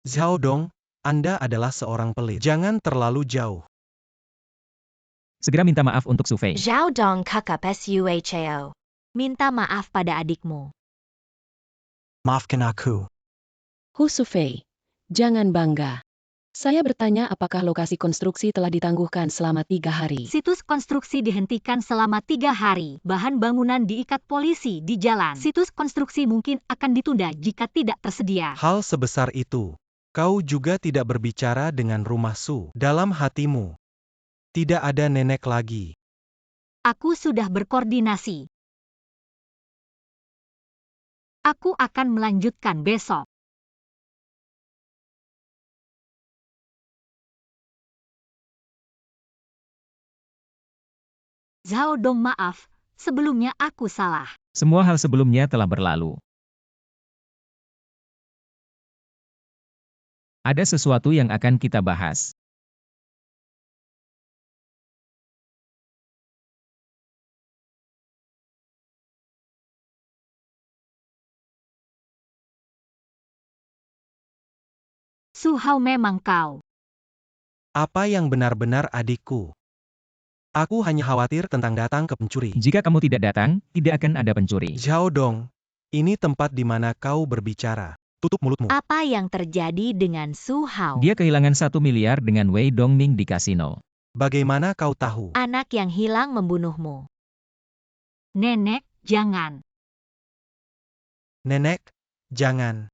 Zhao Dong, Anda adalah seorang pelit. Jangan terlalu jauh. Segera minta maaf untuk Su Fei. Zhao Dong kakap Suhao. Minta maaf pada adikmu. Maafkan aku. Hu Sufei, jangan bangga. Saya bertanya apakah lokasi konstruksi telah ditangguhkan selama 3 hari. Situs konstruksi dihentikan selama 3 hari. Bahan bangunan diikat polisi di jalan. Situs konstruksi mungkin akan ditunda jika tidak tersedia. Hal sebesar itu. Kau juga tidak berbicara dengan rumah Su. Dalam hatimu. Tidak ada nenek lagi. Aku sudah berkoordinasi. Aku akan melanjutkan besok. Zhao Dong, maaf, sebelumnya aku salah. Semua hal sebelumnya telah berlalu. Ada sesuatu yang akan kita bahas. Su Hao, memang kau. Apa yang benar-benar adikku? Aku hanya khawatir tentang datang ke pencuri. Jika kamu tidak datang, tidak akan ada pencuri. Zhao Dong, ini tempat di mana kau berbicara. Tutup mulutmu. Apa yang terjadi dengan Su Hao? Dia kehilangan 1 miliar dengan Wei Dongming di kasino. Bagaimana kau tahu? Anak yang hilang membunuhmu. Nenek, jangan. Nenek, jangan.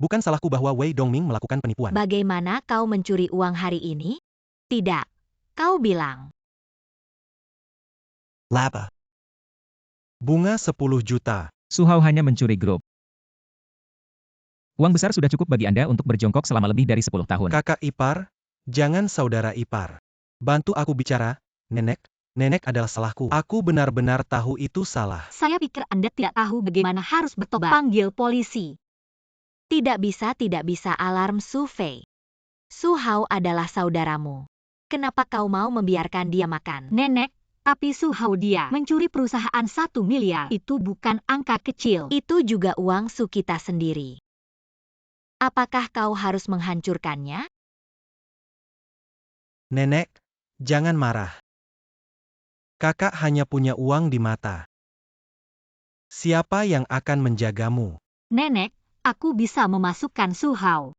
Bukan salahku bahwa Wei Dongming melakukan penipuan. Bagaimana kau mencuri uang hari ini? Tidak. Kau bilang. Laba. Bunga 10 juta. Su Hao hanya mencuri grup. Uang besar sudah cukup bagi Anda untuk berjongkok selama lebih dari 10 tahun. Kakak ipar, jangan saudara ipar. Bantu aku bicara, Nenek. Nenek adalah salahku. Aku benar-benar tahu itu salah. Saya pikir Anda tidak tahu bagaimana harus bertobat. Panggil polisi. Tidak bisa alarm Su Fei. Su Hao adalah saudaramu. Kenapa kau mau membiarkan dia makan? Nenek, tapi Su Hao dia mencuri perusahaan 1 miliar. Itu bukan angka kecil. Itu juga uang Su kita sendiri. Apakah kau harus menghancurkannya? Nenek, jangan marah. Kakak hanya punya uang di mata. Siapa yang akan menjagamu? Nenek, aku bisa memasukkan Su Hao.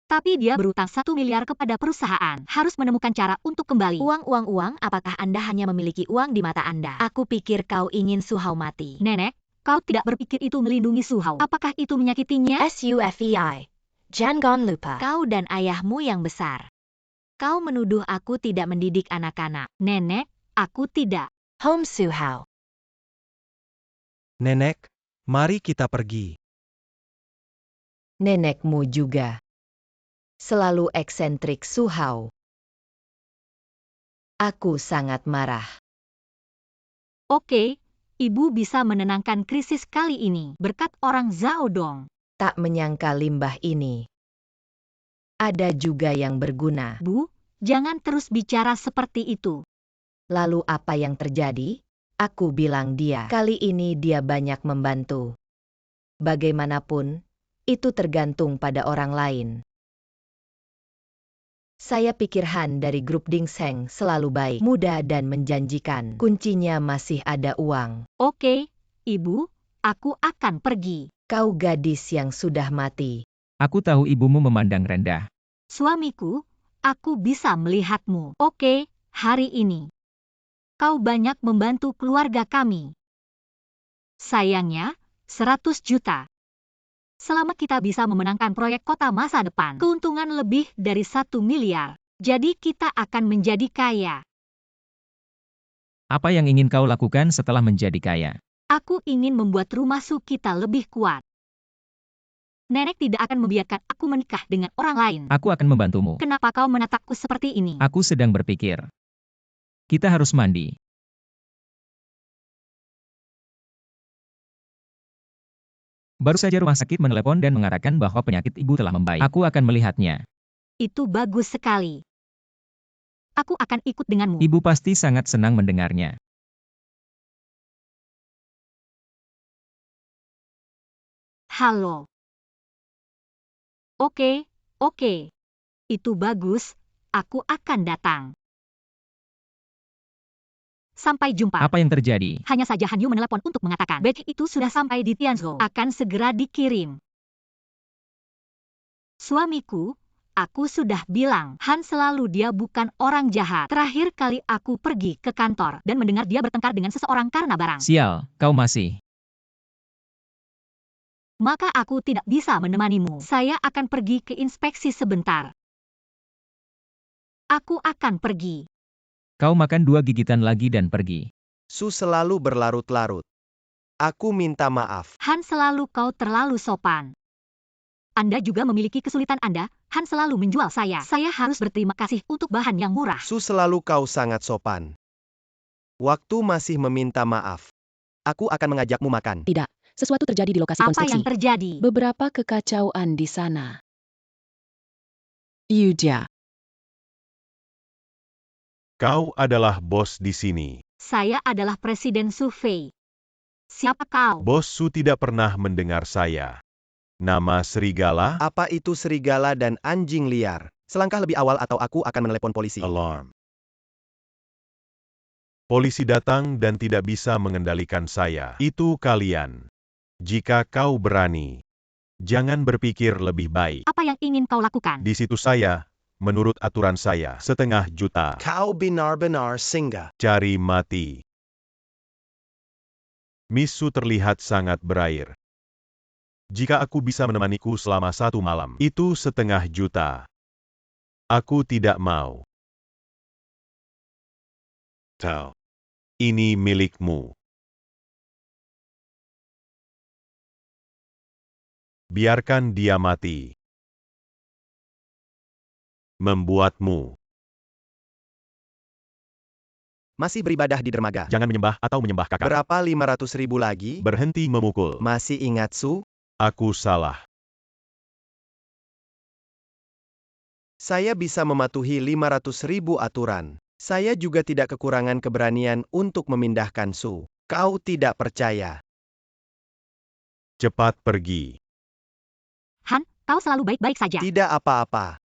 Tapi dia berutang 1 miliar kepada perusahaan. Harus menemukan cara untuk kembali. Uang, apakah Anda hanya memiliki uang di mata Anda? Aku pikir kau ingin Su Hao mati. Nenek, kau tidak berpikir itu melindungi Su Hao. Apakah itu menyakitinya? SUFEI. Jangan lupa. Kau dan ayahmu yang besar. Kau menuduh aku tidak mendidik anak-anak. Nenek, aku tidak. Home Su Hao. Nenek, mari kita pergi. Nenekmu juga. Selalu eksentrik Su Hao. Aku sangat marah. Oke, ibu bisa menenangkan krisis kali ini berkat orang Zhao Dong. Tak menyangka limbah ini. Ada juga yang berguna. Bu, jangan terus bicara seperti itu. Lalu apa yang terjadi? Aku bilang dia. Kali ini dia banyak membantu. Bagaimanapun, itu tergantung pada orang lain. Saya pikir Han dari grup Dingseng selalu baik, muda dan menjanjikan. Kuncinya masih ada uang. Oke, ibu, aku akan pergi. Kau gadis yang sudah mati. Aku tahu ibumu memandang rendah. Suamiku, aku bisa melihatmu. Oke, hari ini. Kau banyak membantu keluarga kami. Sayangnya, 100 juta. Selama kita bisa memenangkan proyek kota masa depan, keuntungan lebih dari 1 miliar. Jadi kita akan menjadi kaya. Apa yang ingin kau lakukan setelah menjadi kaya? Aku ingin membuat rumah Su kita lebih kuat. Nenek tidak akan membiarkan aku menikah dengan orang lain. Aku akan membantumu. Kenapa kau menatapku seperti ini? Aku sedang berpikir. Kita harus mandi. Baru saja rumah sakit menelepon dan mengatakan bahwa penyakit ibu telah membaik. Aku akan melihatnya. Itu bagus sekali. Aku akan ikut denganmu. Ibu pasti sangat senang mendengarnya. Halo. Oke. Itu bagus, aku akan datang. Sampai jumpa. Apa yang terjadi? Hanya saja Han Yu menelepon untuk mengatakan badge itu sudah sampai di Tianzhou. Akan segera dikirim. Suamiku, aku sudah bilang, Han selalu dia bukan orang jahat. Terakhir kali aku pergi ke kantor dan mendengar dia bertengkar dengan seseorang karena barang. Sial, kau masih. Maka aku tidak bisa menemanimu. Saya akan pergi ke inspeksi sebentar. Aku akan pergi. Kau makan 2 gigitan lagi dan pergi. Su selalu berlarut-larut. Aku minta maaf. Han selalu kau terlalu sopan. Anda juga memiliki kesulitan Anda, Han selalu menjual saya. Saya harus berterima kasih untuk bahan yang murah. Su selalu kau sangat sopan. Waktu masih meminta maaf. Aku akan mengajakmu makan. Tidak, sesuatu terjadi di lokasi Apa konstruksi. yang terjadi? Beberapa kekacauan di sana. Yuja. Kau adalah bos di sini. Saya adalah Presiden Su Fei. Siapa kau? Bos Su tidak pernah mendengar saya. Nama serigala? Apa itu serigala dan anjing liar? Selangkah lebih awal atau aku akan menelepon polisi. Alarm. Polisi datang dan tidak bisa mengendalikan saya. Itu kalian. Jika kau berani, jangan berpikir lebih baik. Apa yang ingin kau lakukan? Di situ saya, menurut aturan saya, 1,5 juta. Kau benar-benar singa. Cari mati. Miss Su terlihat sangat berair. Jika aku bisa menemaniku selama 1 malam, itu 1,5 juta. Aku tidak mau. Tahu. Ini milikmu. Biarkan dia mati. Membuatmu Masih beribadah di dermaga. Jangan menyembah atau menyembah kakak. Berapa 500.000 lagi? berhenti memukul. Masih ingat Su? Aku salah. Saya bisa mematuhi 500.000 aturan. Saya juga tidak kekurangan keberanian untuk memindahkan Su. Kau tidak percaya. Cepat pergi. Han, kau selalu baik-baik saja. Tidak apa-apa.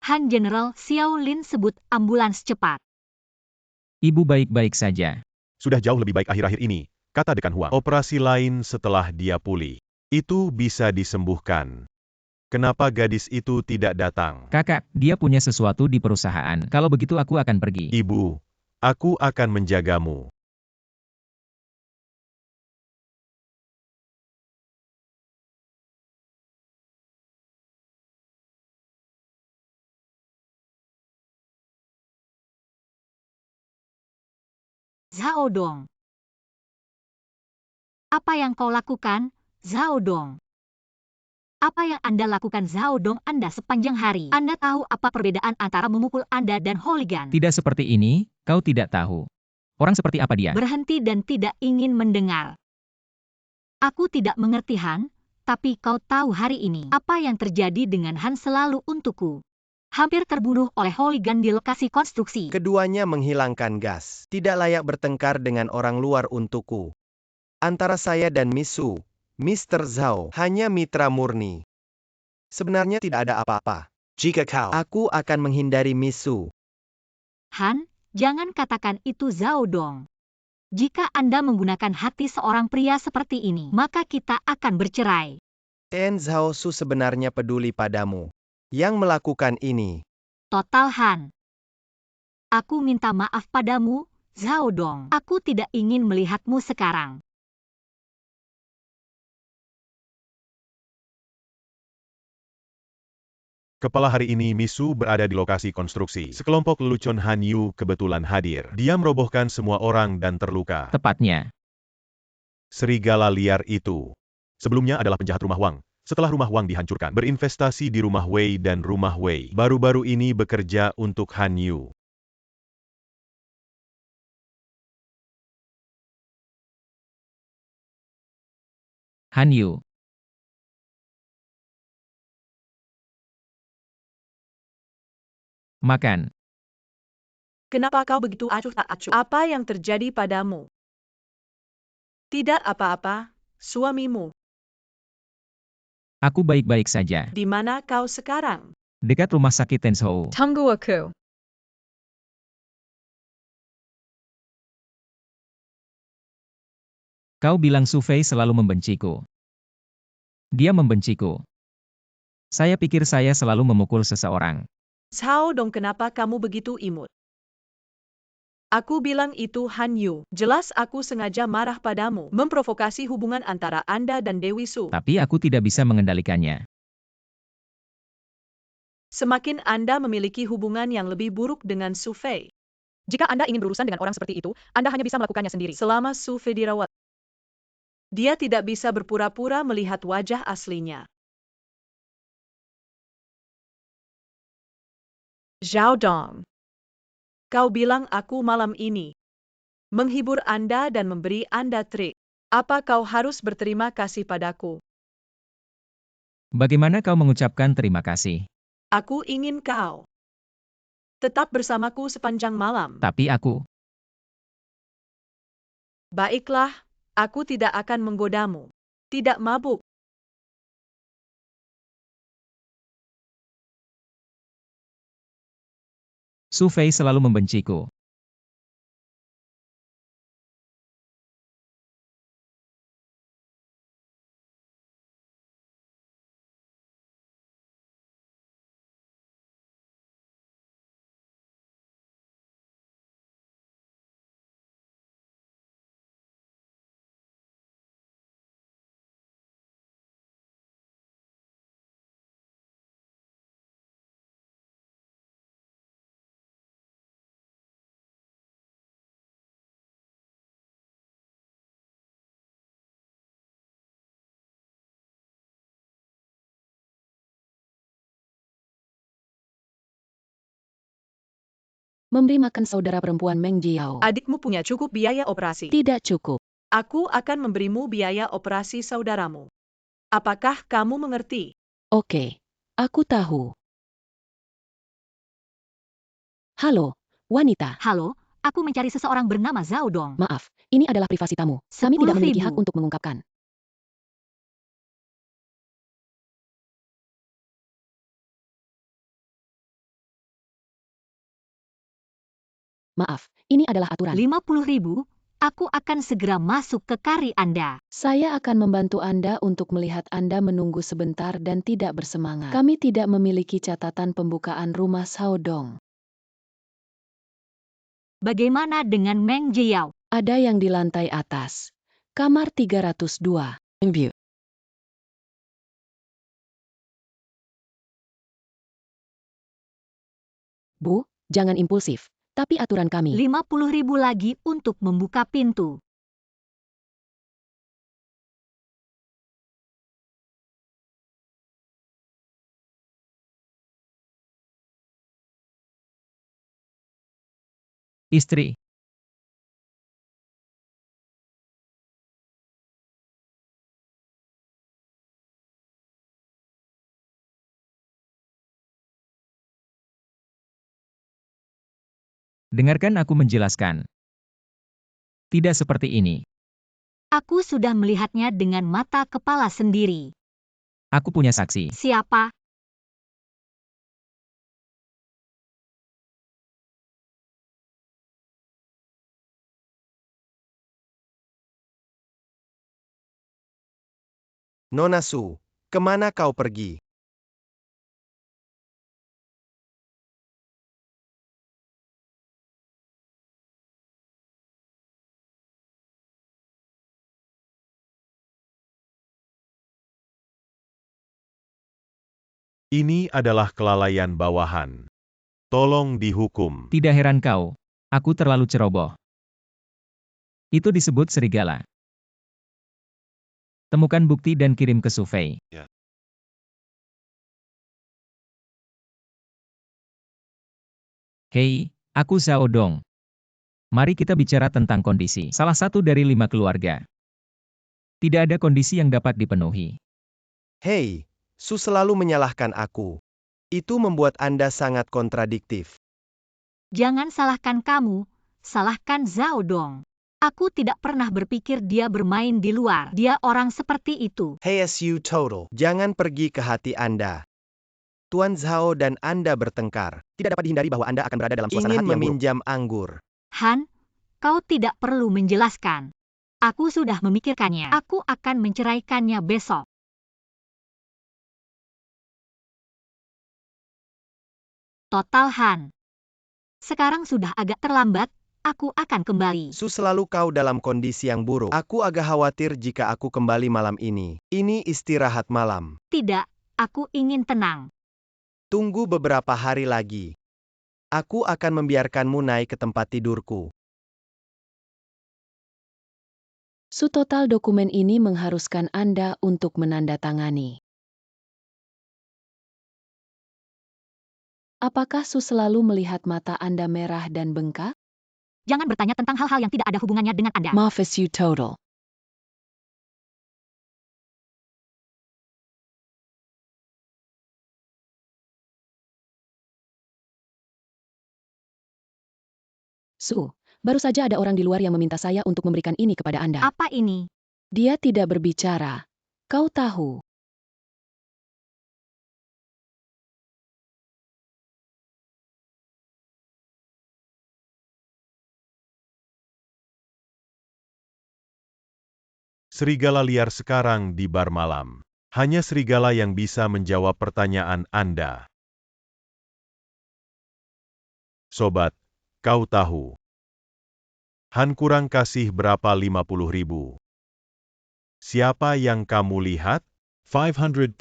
Han General Xiao Lin sebut ambulans cepat. Ibu baik-baik saja. Sudah jauh lebih baik akhir-akhir ini, kata Dekan Huang. Operasi lain setelah dia pulih. Itu bisa disembuhkan. Kenapa gadis itu tidak datang? Kakak, dia punya sesuatu di perusahaan. Kalau begitu aku akan pergi. Ibu, aku akan menjagamu. Zhao Dong. Apa yang kau lakukan, Zhao Dong? Apa yang Anda lakukan, Zhao Dong, Anda sepanjang hari? Anda tahu apa perbedaan antara memukul Anda dan hooligan? Tidak seperti ini, kau tidak tahu. Orang seperti apa dia? Berhenti dan tidak ingin mendengar. Aku tidak mengerti Han, tapi kau tahu hari ini apa yang terjadi dengan Han selalu untukku. Hampir terbunuh oleh hooligan di lokasi konstruksi. Keduanya menghilangkan gas. Tidak layak bertengkar dengan orang luar untukku. Antara saya dan Misu, Mr. Zhao, hanya mitra murni. Sebenarnya tidak ada apa-apa. Jika kau Aku akan menghindari Misu. Han, jangan katakan itu, Zhao Dong. Jika Anda menggunakan hati seorang pria seperti ini, maka kita akan bercerai. Ten Zhao Su sebenarnya peduli padamu. Yang melakukan ini. Total Han. Aku minta maaf padamu, Zhao Dong. Aku tidak ingin melihatmu sekarang. Kepala hari ini Misu berada di lokasi konstruksi. Sekelompok lelucon Han Yu kebetulan hadir. Dia merobohkan semua orang dan terluka. Tepatnya. Serigala liar itu. Sebelumnya adalah penjahat rumah Wang. Setelah rumah Wang dihancurkan, berinvestasi di rumah Wei dan rumah Wei. Baru-baru ini bekerja untuk Han Yu. Han Yu. Makan. Kenapa kau begitu acuh tak acuh? Apa yang terjadi padamu? Tidak apa-apa, suamimu. Aku baik-baik saja. Di mana kau sekarang? Dekat rumah sakit Tenzhou. Tunggu aku. Kau bilang Su Fei selalu membenciku. Dia membenciku. Saya pikir saya selalu memukul seseorang. Zhao Dong, kenapa kamu begitu imut? Aku bilang itu Han Yu. Jelas aku sengaja marah padamu, memprovokasi hubungan antara Anda dan Dewi Su. Tapi aku tidak bisa mengendalikannya. Semakin Anda memiliki hubungan yang lebih buruk dengan Su Fei. Jika Anda ingin berurusan dengan orang seperti itu, Anda hanya bisa melakukannya sendiri. Selama Su Fei dirawat, dia tidak bisa berpura-pura melihat wajah aslinya. Zhao Dong. Kau bilang aku malam ini menghibur Anda dan memberi Anda trik. Apa kau harus berterima kasih padaku? Bagaimana kau mengucapkan terima kasih? Aku ingin kau tetap bersamaku sepanjang malam. Tapi aku. Baiklah, aku tidak akan menggodamu. Tidak mabuk. Su Fei selalu membenciku. Memberi makan saudara perempuan Meng Jiao. Adikmu punya cukup biaya operasi. Tidak cukup. Aku akan memberimu biaya operasi saudaramu. Apakah kamu mengerti? Oke, aku tahu. Halo, wanita. Halo, aku mencari seseorang bernama Zhao Dong. Maaf, ini adalah privasi tamu. Kami tidak memiliki 10.000. hak untuk mengungkapkan. Maaf, ini adalah aturan. 50.000, aku akan segera masuk ke kari Anda. Saya akan membantu Anda untuk melihat Anda menunggu sebentar dan tidak bersemangat. Kami tidak memiliki catatan pembukaan rumah Saodong. Bagaimana dengan Meng Jiao? Ada yang di lantai atas. Kamar 302. View. Bu, jangan impulsif. Tapi aturan kami. 50.000 lagi untuk membuka pintu. Istri. Dengarkan aku menjelaskan. Tidak seperti ini. Aku sudah melihatnya dengan mata kepala sendiri. Aku punya saksi. Siapa? Nona Su, kemana kau pergi? Ini adalah kelalaian bawahan. Tolong dihukum. Tidak heran kau. Aku terlalu ceroboh. Itu disebut serigala. Temukan bukti dan kirim ke Su Fei. Ya. Hei, aku Zhao Dong. Mari kita bicara tentang kondisi. Salah satu dari 5 keluarga. Tidak ada kondisi yang dapat dipenuhi. Hei, Su selalu menyalahkan aku. Itu membuat Anda sangat kontradiktif. Jangan salahkan kamu, salahkan Zhao Dong. Aku tidak pernah berpikir dia bermain di luar. Dia orang seperti itu. Hey SU Total, jangan pergi ke hati Anda. Tuan Zhao dan Anda bertengkar. Tidak dapat dihindari bahwa Anda akan berada dalam suasana hati yang buruk. Meminjam anggur. Han, kau tidak perlu menjelaskan. Aku sudah memikirkannya. Aku akan menceraikannya besok. Total Han. Sekarang sudah agak terlambat, aku akan kembali. Su selalu kau dalam kondisi yang buruk. Aku agak khawatir jika aku kembali malam ini. Ini istirahat malam. Tidak, aku ingin tenang. Tunggu beberapa hari lagi. Aku akan membiarkanmu naik ke tempat tidurku. Su total dokumen ini mengharuskan Anda untuk menandatangani. Apakah Su selalu melihat mata Anda merah dan bengkak? Jangan bertanya tentang hal-hal yang tidak ada hubungannya dengan Anda. Maaf SU Total. Su, baru saja ada orang di luar yang meminta saya untuk memberikan ini kepada Anda. Apa ini? Dia tidak berbicara. Kau tahu. Serigala liar sekarang di bar malam. Hanya serigala yang bisa menjawab pertanyaan Anda. Sobat, kau tahu. Han kurang kasih berapa 50.000? Siapa yang kamu lihat? 500.000.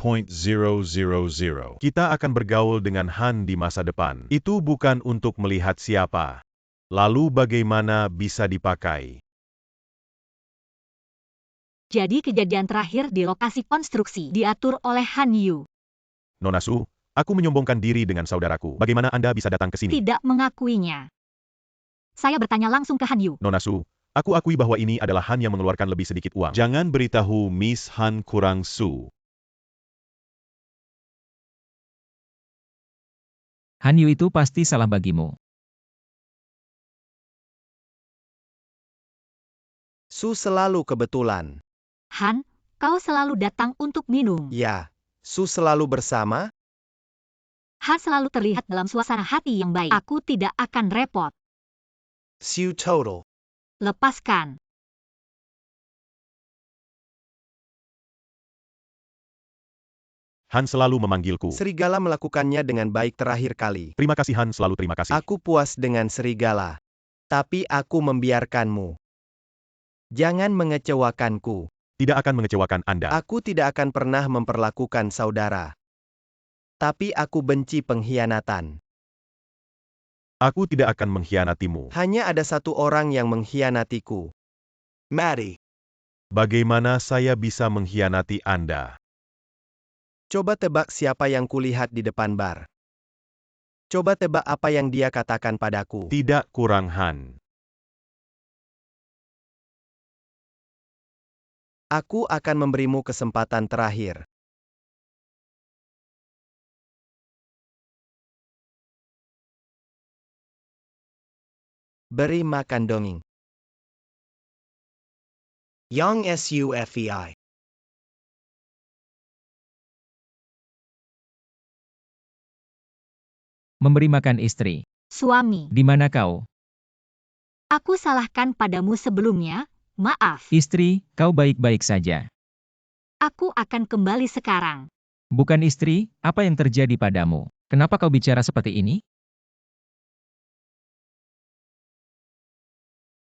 Kita akan bergaul dengan Han di masa depan. Itu bukan untuk melihat siapa. Lalu bagaimana bisa dipakai? Jadi kejadian terakhir di lokasi konstruksi diatur oleh Han Yu. Nona Su, aku menyombongkan diri dengan saudaraku. Bagaimana Anda bisa datang ke sini? Tidak mengakuinya. Saya bertanya langsung ke Han Yu. Nona Su, aku akui bahwa ini adalah Han yang mengeluarkan lebih sedikit uang. Jangan beritahu Miss Han kurang Su. Han Yu itu pasti salah bagimu. Su selalu kebetulan. Han, kau selalu datang untuk minum. Ya, Su selalu bersama. Han selalu terlihat dalam suasana hati yang baik. Aku tidak akan repot. Su total. Lepaskan. Han selalu memanggilku. Serigala melakukannya dengan baik terakhir kali. Terima kasih Han, selalu terima kasih. Aku puas dengan serigala. Tapi aku membiarkanmu. Jangan mengecewakanku. Tidak akan mengecewakan Anda. Aku tidak akan pernah memperlakukan saudara. Tapi aku benci pengkhianatan. Aku tidak akan mengkhianatimu. Hanya ada satu orang yang mengkhianatiku. Maddie. Bagaimana saya bisa mengkhianati Anda? Coba tebak siapa yang kulihat di depan bar. Coba tebak apa yang dia katakan padaku. Tidak kurang Han. Aku akan memberimu kesempatan terakhir. Beri makan dongeng. Yang SUFEI. Memberi makan istri. Suami, Di mana kau? aku salahkan padamu sebelumnya, maaf. Istri, kau baik-baik saja. Aku akan kembali sekarang. Bukan istri, apa yang terjadi padamu? Kenapa kau bicara seperti ini?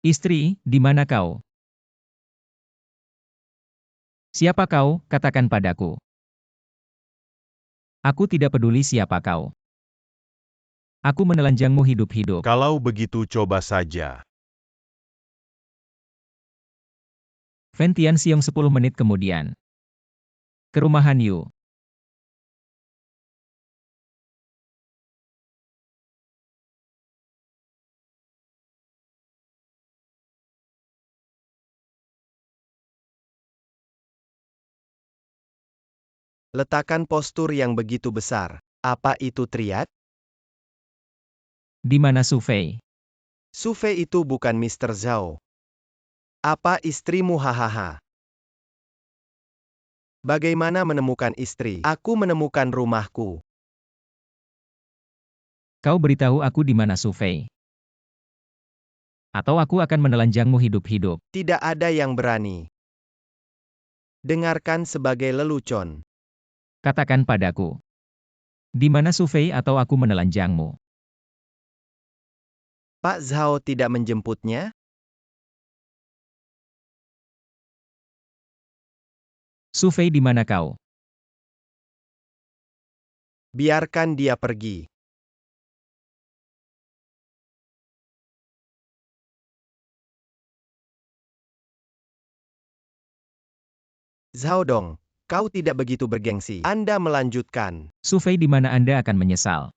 Istri, di mana kau? Siapa kau, katakan padaku. Aku tidak peduli siapa kau. Aku menelanjangmu hidup-hidup. Kalau begitu coba saja. Fen Tianxiong 10 menit kemudian. Ke rumah Han Yu. Letakkan postur yang begitu besar. Apa itu triad? Di mana Su Fei? Su Fei itu bukan Mr. Zhao. Apa istrimu hahaha? Bagaimana menemukan istri? Aku menemukan rumahku. Kau beritahu aku di mana Su Fei. Atau aku akan menelanjangmu hidup-hidup. Tidak ada yang berani. Dengarkan sebagai lelucon. Katakan padaku. Di mana Su Fei atau aku menelanjangmu. Pak Zhao tidak menjemputnya? Su Fei di mana kau? Biarkan dia pergi. Zhao Dong, kau tidak begitu bergengsi. Anda melanjutkan. Su Fei di mana Anda akan menyesal.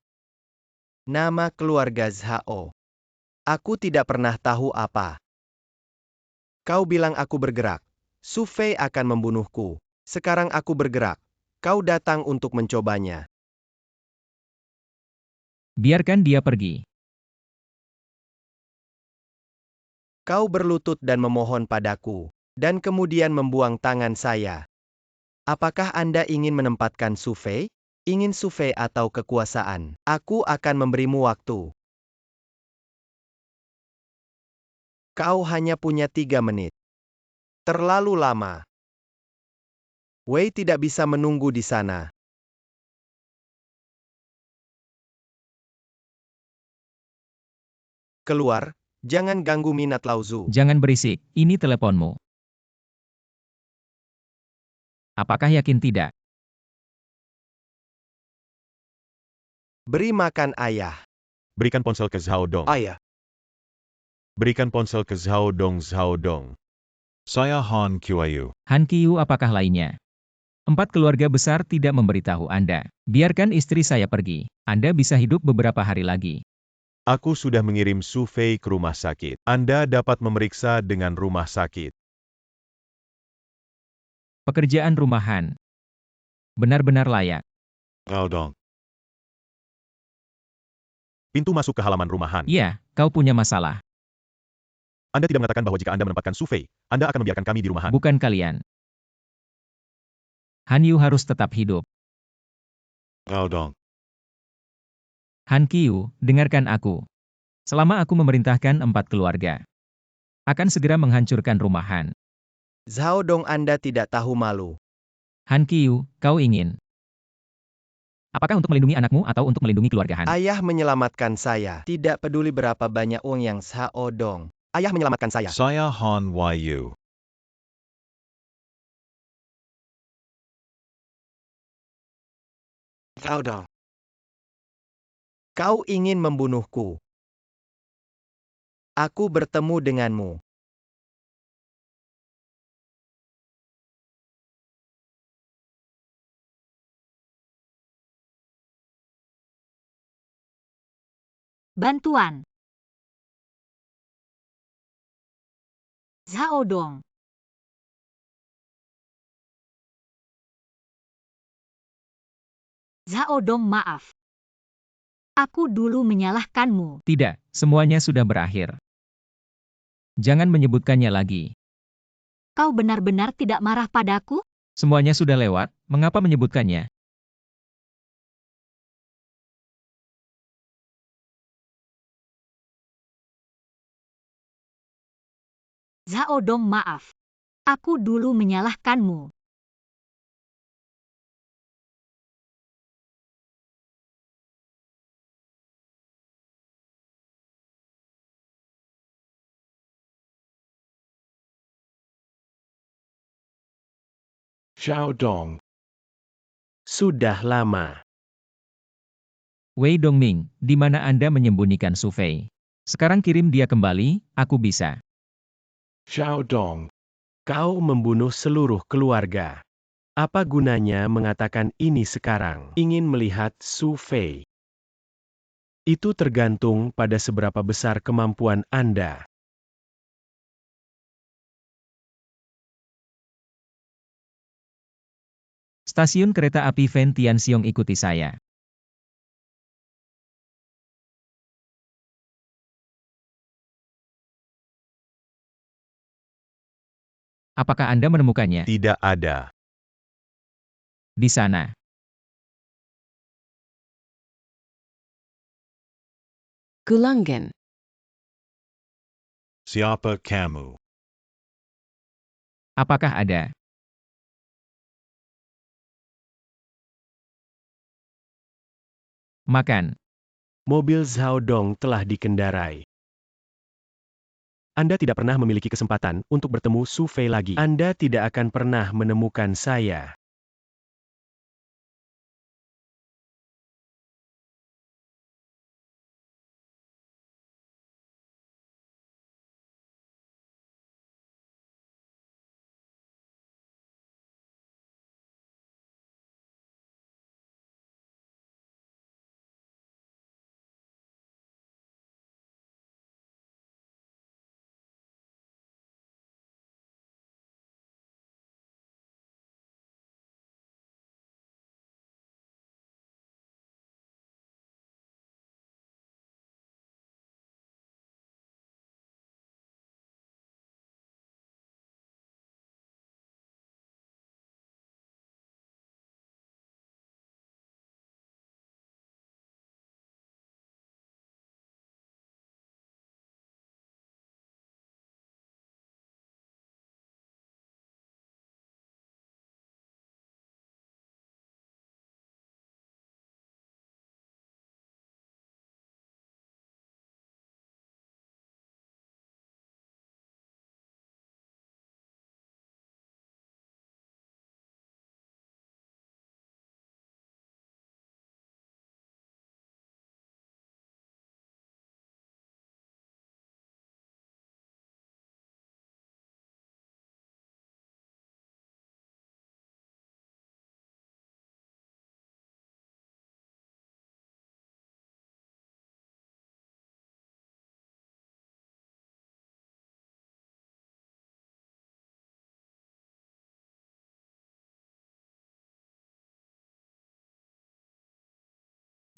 Nama keluarga Zhao. Aku tidak pernah tahu apa. Kau bilang aku bergerak. Su Fei akan membunuhku. Sekarang aku bergerak. Kau datang untuk mencobanya. Biarkan dia pergi. Kau berlutut dan memohon padaku. Dan kemudian membuang tangan saya. Apakah Anda ingin menempatkan Su Fei? Ingin Su Fei atau kekuasaan? Aku akan memberimu waktu. Kau hanya punya 3 menit. Terlalu lama. Wei tidak bisa menunggu di sana. Keluar, jangan ganggu minat Lauzu. Jangan berisik, ini teleponmu. Apakah yakin tidak? Beri makan ayah. Berikan ponsel ke Zhao Dong. Ayah. Berikan ponsel ke Zhao Dong. Zhao Dong. Saya Han Qiu. Han Qiu apakah lainnya? 4 keluarga besar tidak memberitahu Anda. Biarkan istri saya pergi. Anda bisa hidup beberapa hari lagi. Aku sudah mengirim Su Fei ke rumah sakit. Anda dapat memeriksa dengan rumah sakit. Pekerjaan rumahan. Benar-benar layak. Gaodong. Pintu masuk ke halaman rumahan. Iya, kau punya masalah. Anda tidak mengatakan bahwa jika Anda menempatkan Su Fei, Anda akan membiarkan kami di rumahan. Bukan kalian. Han Yu harus tetap hidup. Gaodong. Han Qiu, dengarkan aku. Selama aku memerintahkan 4 keluarga, akan segera menghancurkan rumahan. Zhao Dong, Anda tidak tahu malu. Han Qiu, kau ingin? Apakah untuk melindungi anakmu atau untuk melindungi keluarga Han? Ayah menyelamatkan saya. Tidak peduli berapa banyak uang yang Zhao Dong. Ayah menyelamatkan saya. Saya Han Yu. Zhao Dong. Kau ingin membunuhku. Aku bertemu denganmu. Bantuan. Zhao Dong. Zhao Dong, maaf. Aku dulu menyalahkanmu. Tidak, semuanya sudah berakhir. Jangan menyebutkannya lagi. Kau benar-benar tidak marah padaku? Semuanya sudah lewat, mengapa menyebutkannya? Zhao Dong, maaf. Aku dulu menyalahkanmu. Xiao Dong. Sudah lama. Wei Dongming, di mana Anda menyembunyikan Su Fei? Sekarang kirim dia kembali, aku bisa. Xiao Dong. Kau membunuh seluruh keluarga. Apa gunanya mengatakan ini sekarang? Ingin melihat Su Fei. Itu tergantung pada seberapa besar kemampuan Anda. Stasiun kereta api Fen Tianxiong, ikuti saya. Apakah Anda menemukannya? Tidak ada. Di sana. Gulangen. Siapa kamu? Apakah ada? Makan. Mobil Zhao Dong telah dikendarai. Anda tidak pernah memiliki kesempatan untuk bertemu Su Fei lagi. Anda tidak akan pernah menemukan saya.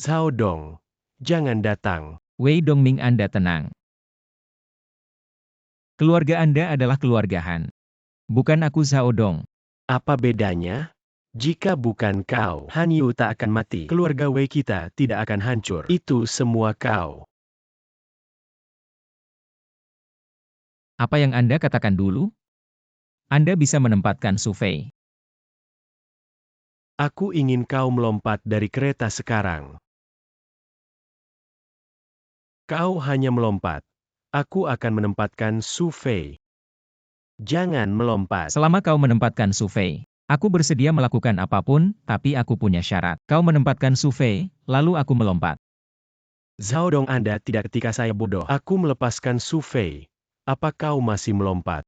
Zhao Dong, jangan datang. Wei Dongming, Anda tenang. Keluarga Anda adalah keluarga Han. Bukan aku, Zhao Dong. Apa bedanya? Jika bukan kau, Han Yu tak akan mati. Keluarga Wei kita tidak akan hancur. Itu semua kau. Apa yang Anda katakan dulu? Anda bisa menempatkan Su Fei. Aku ingin kau melompat dari kereta sekarang. Kau hanya melompat. Aku akan menempatkan Su Fei. Jangan melompat. Selama kau menempatkan Su Fei, aku bersedia melakukan apapun, tapi aku punya syarat. Kau menempatkan Su Fei, lalu aku melompat. Zhao Dong, Anda tidak ketika saya bodoh. Aku melepaskan Su Fei. Apa kau masih melompat?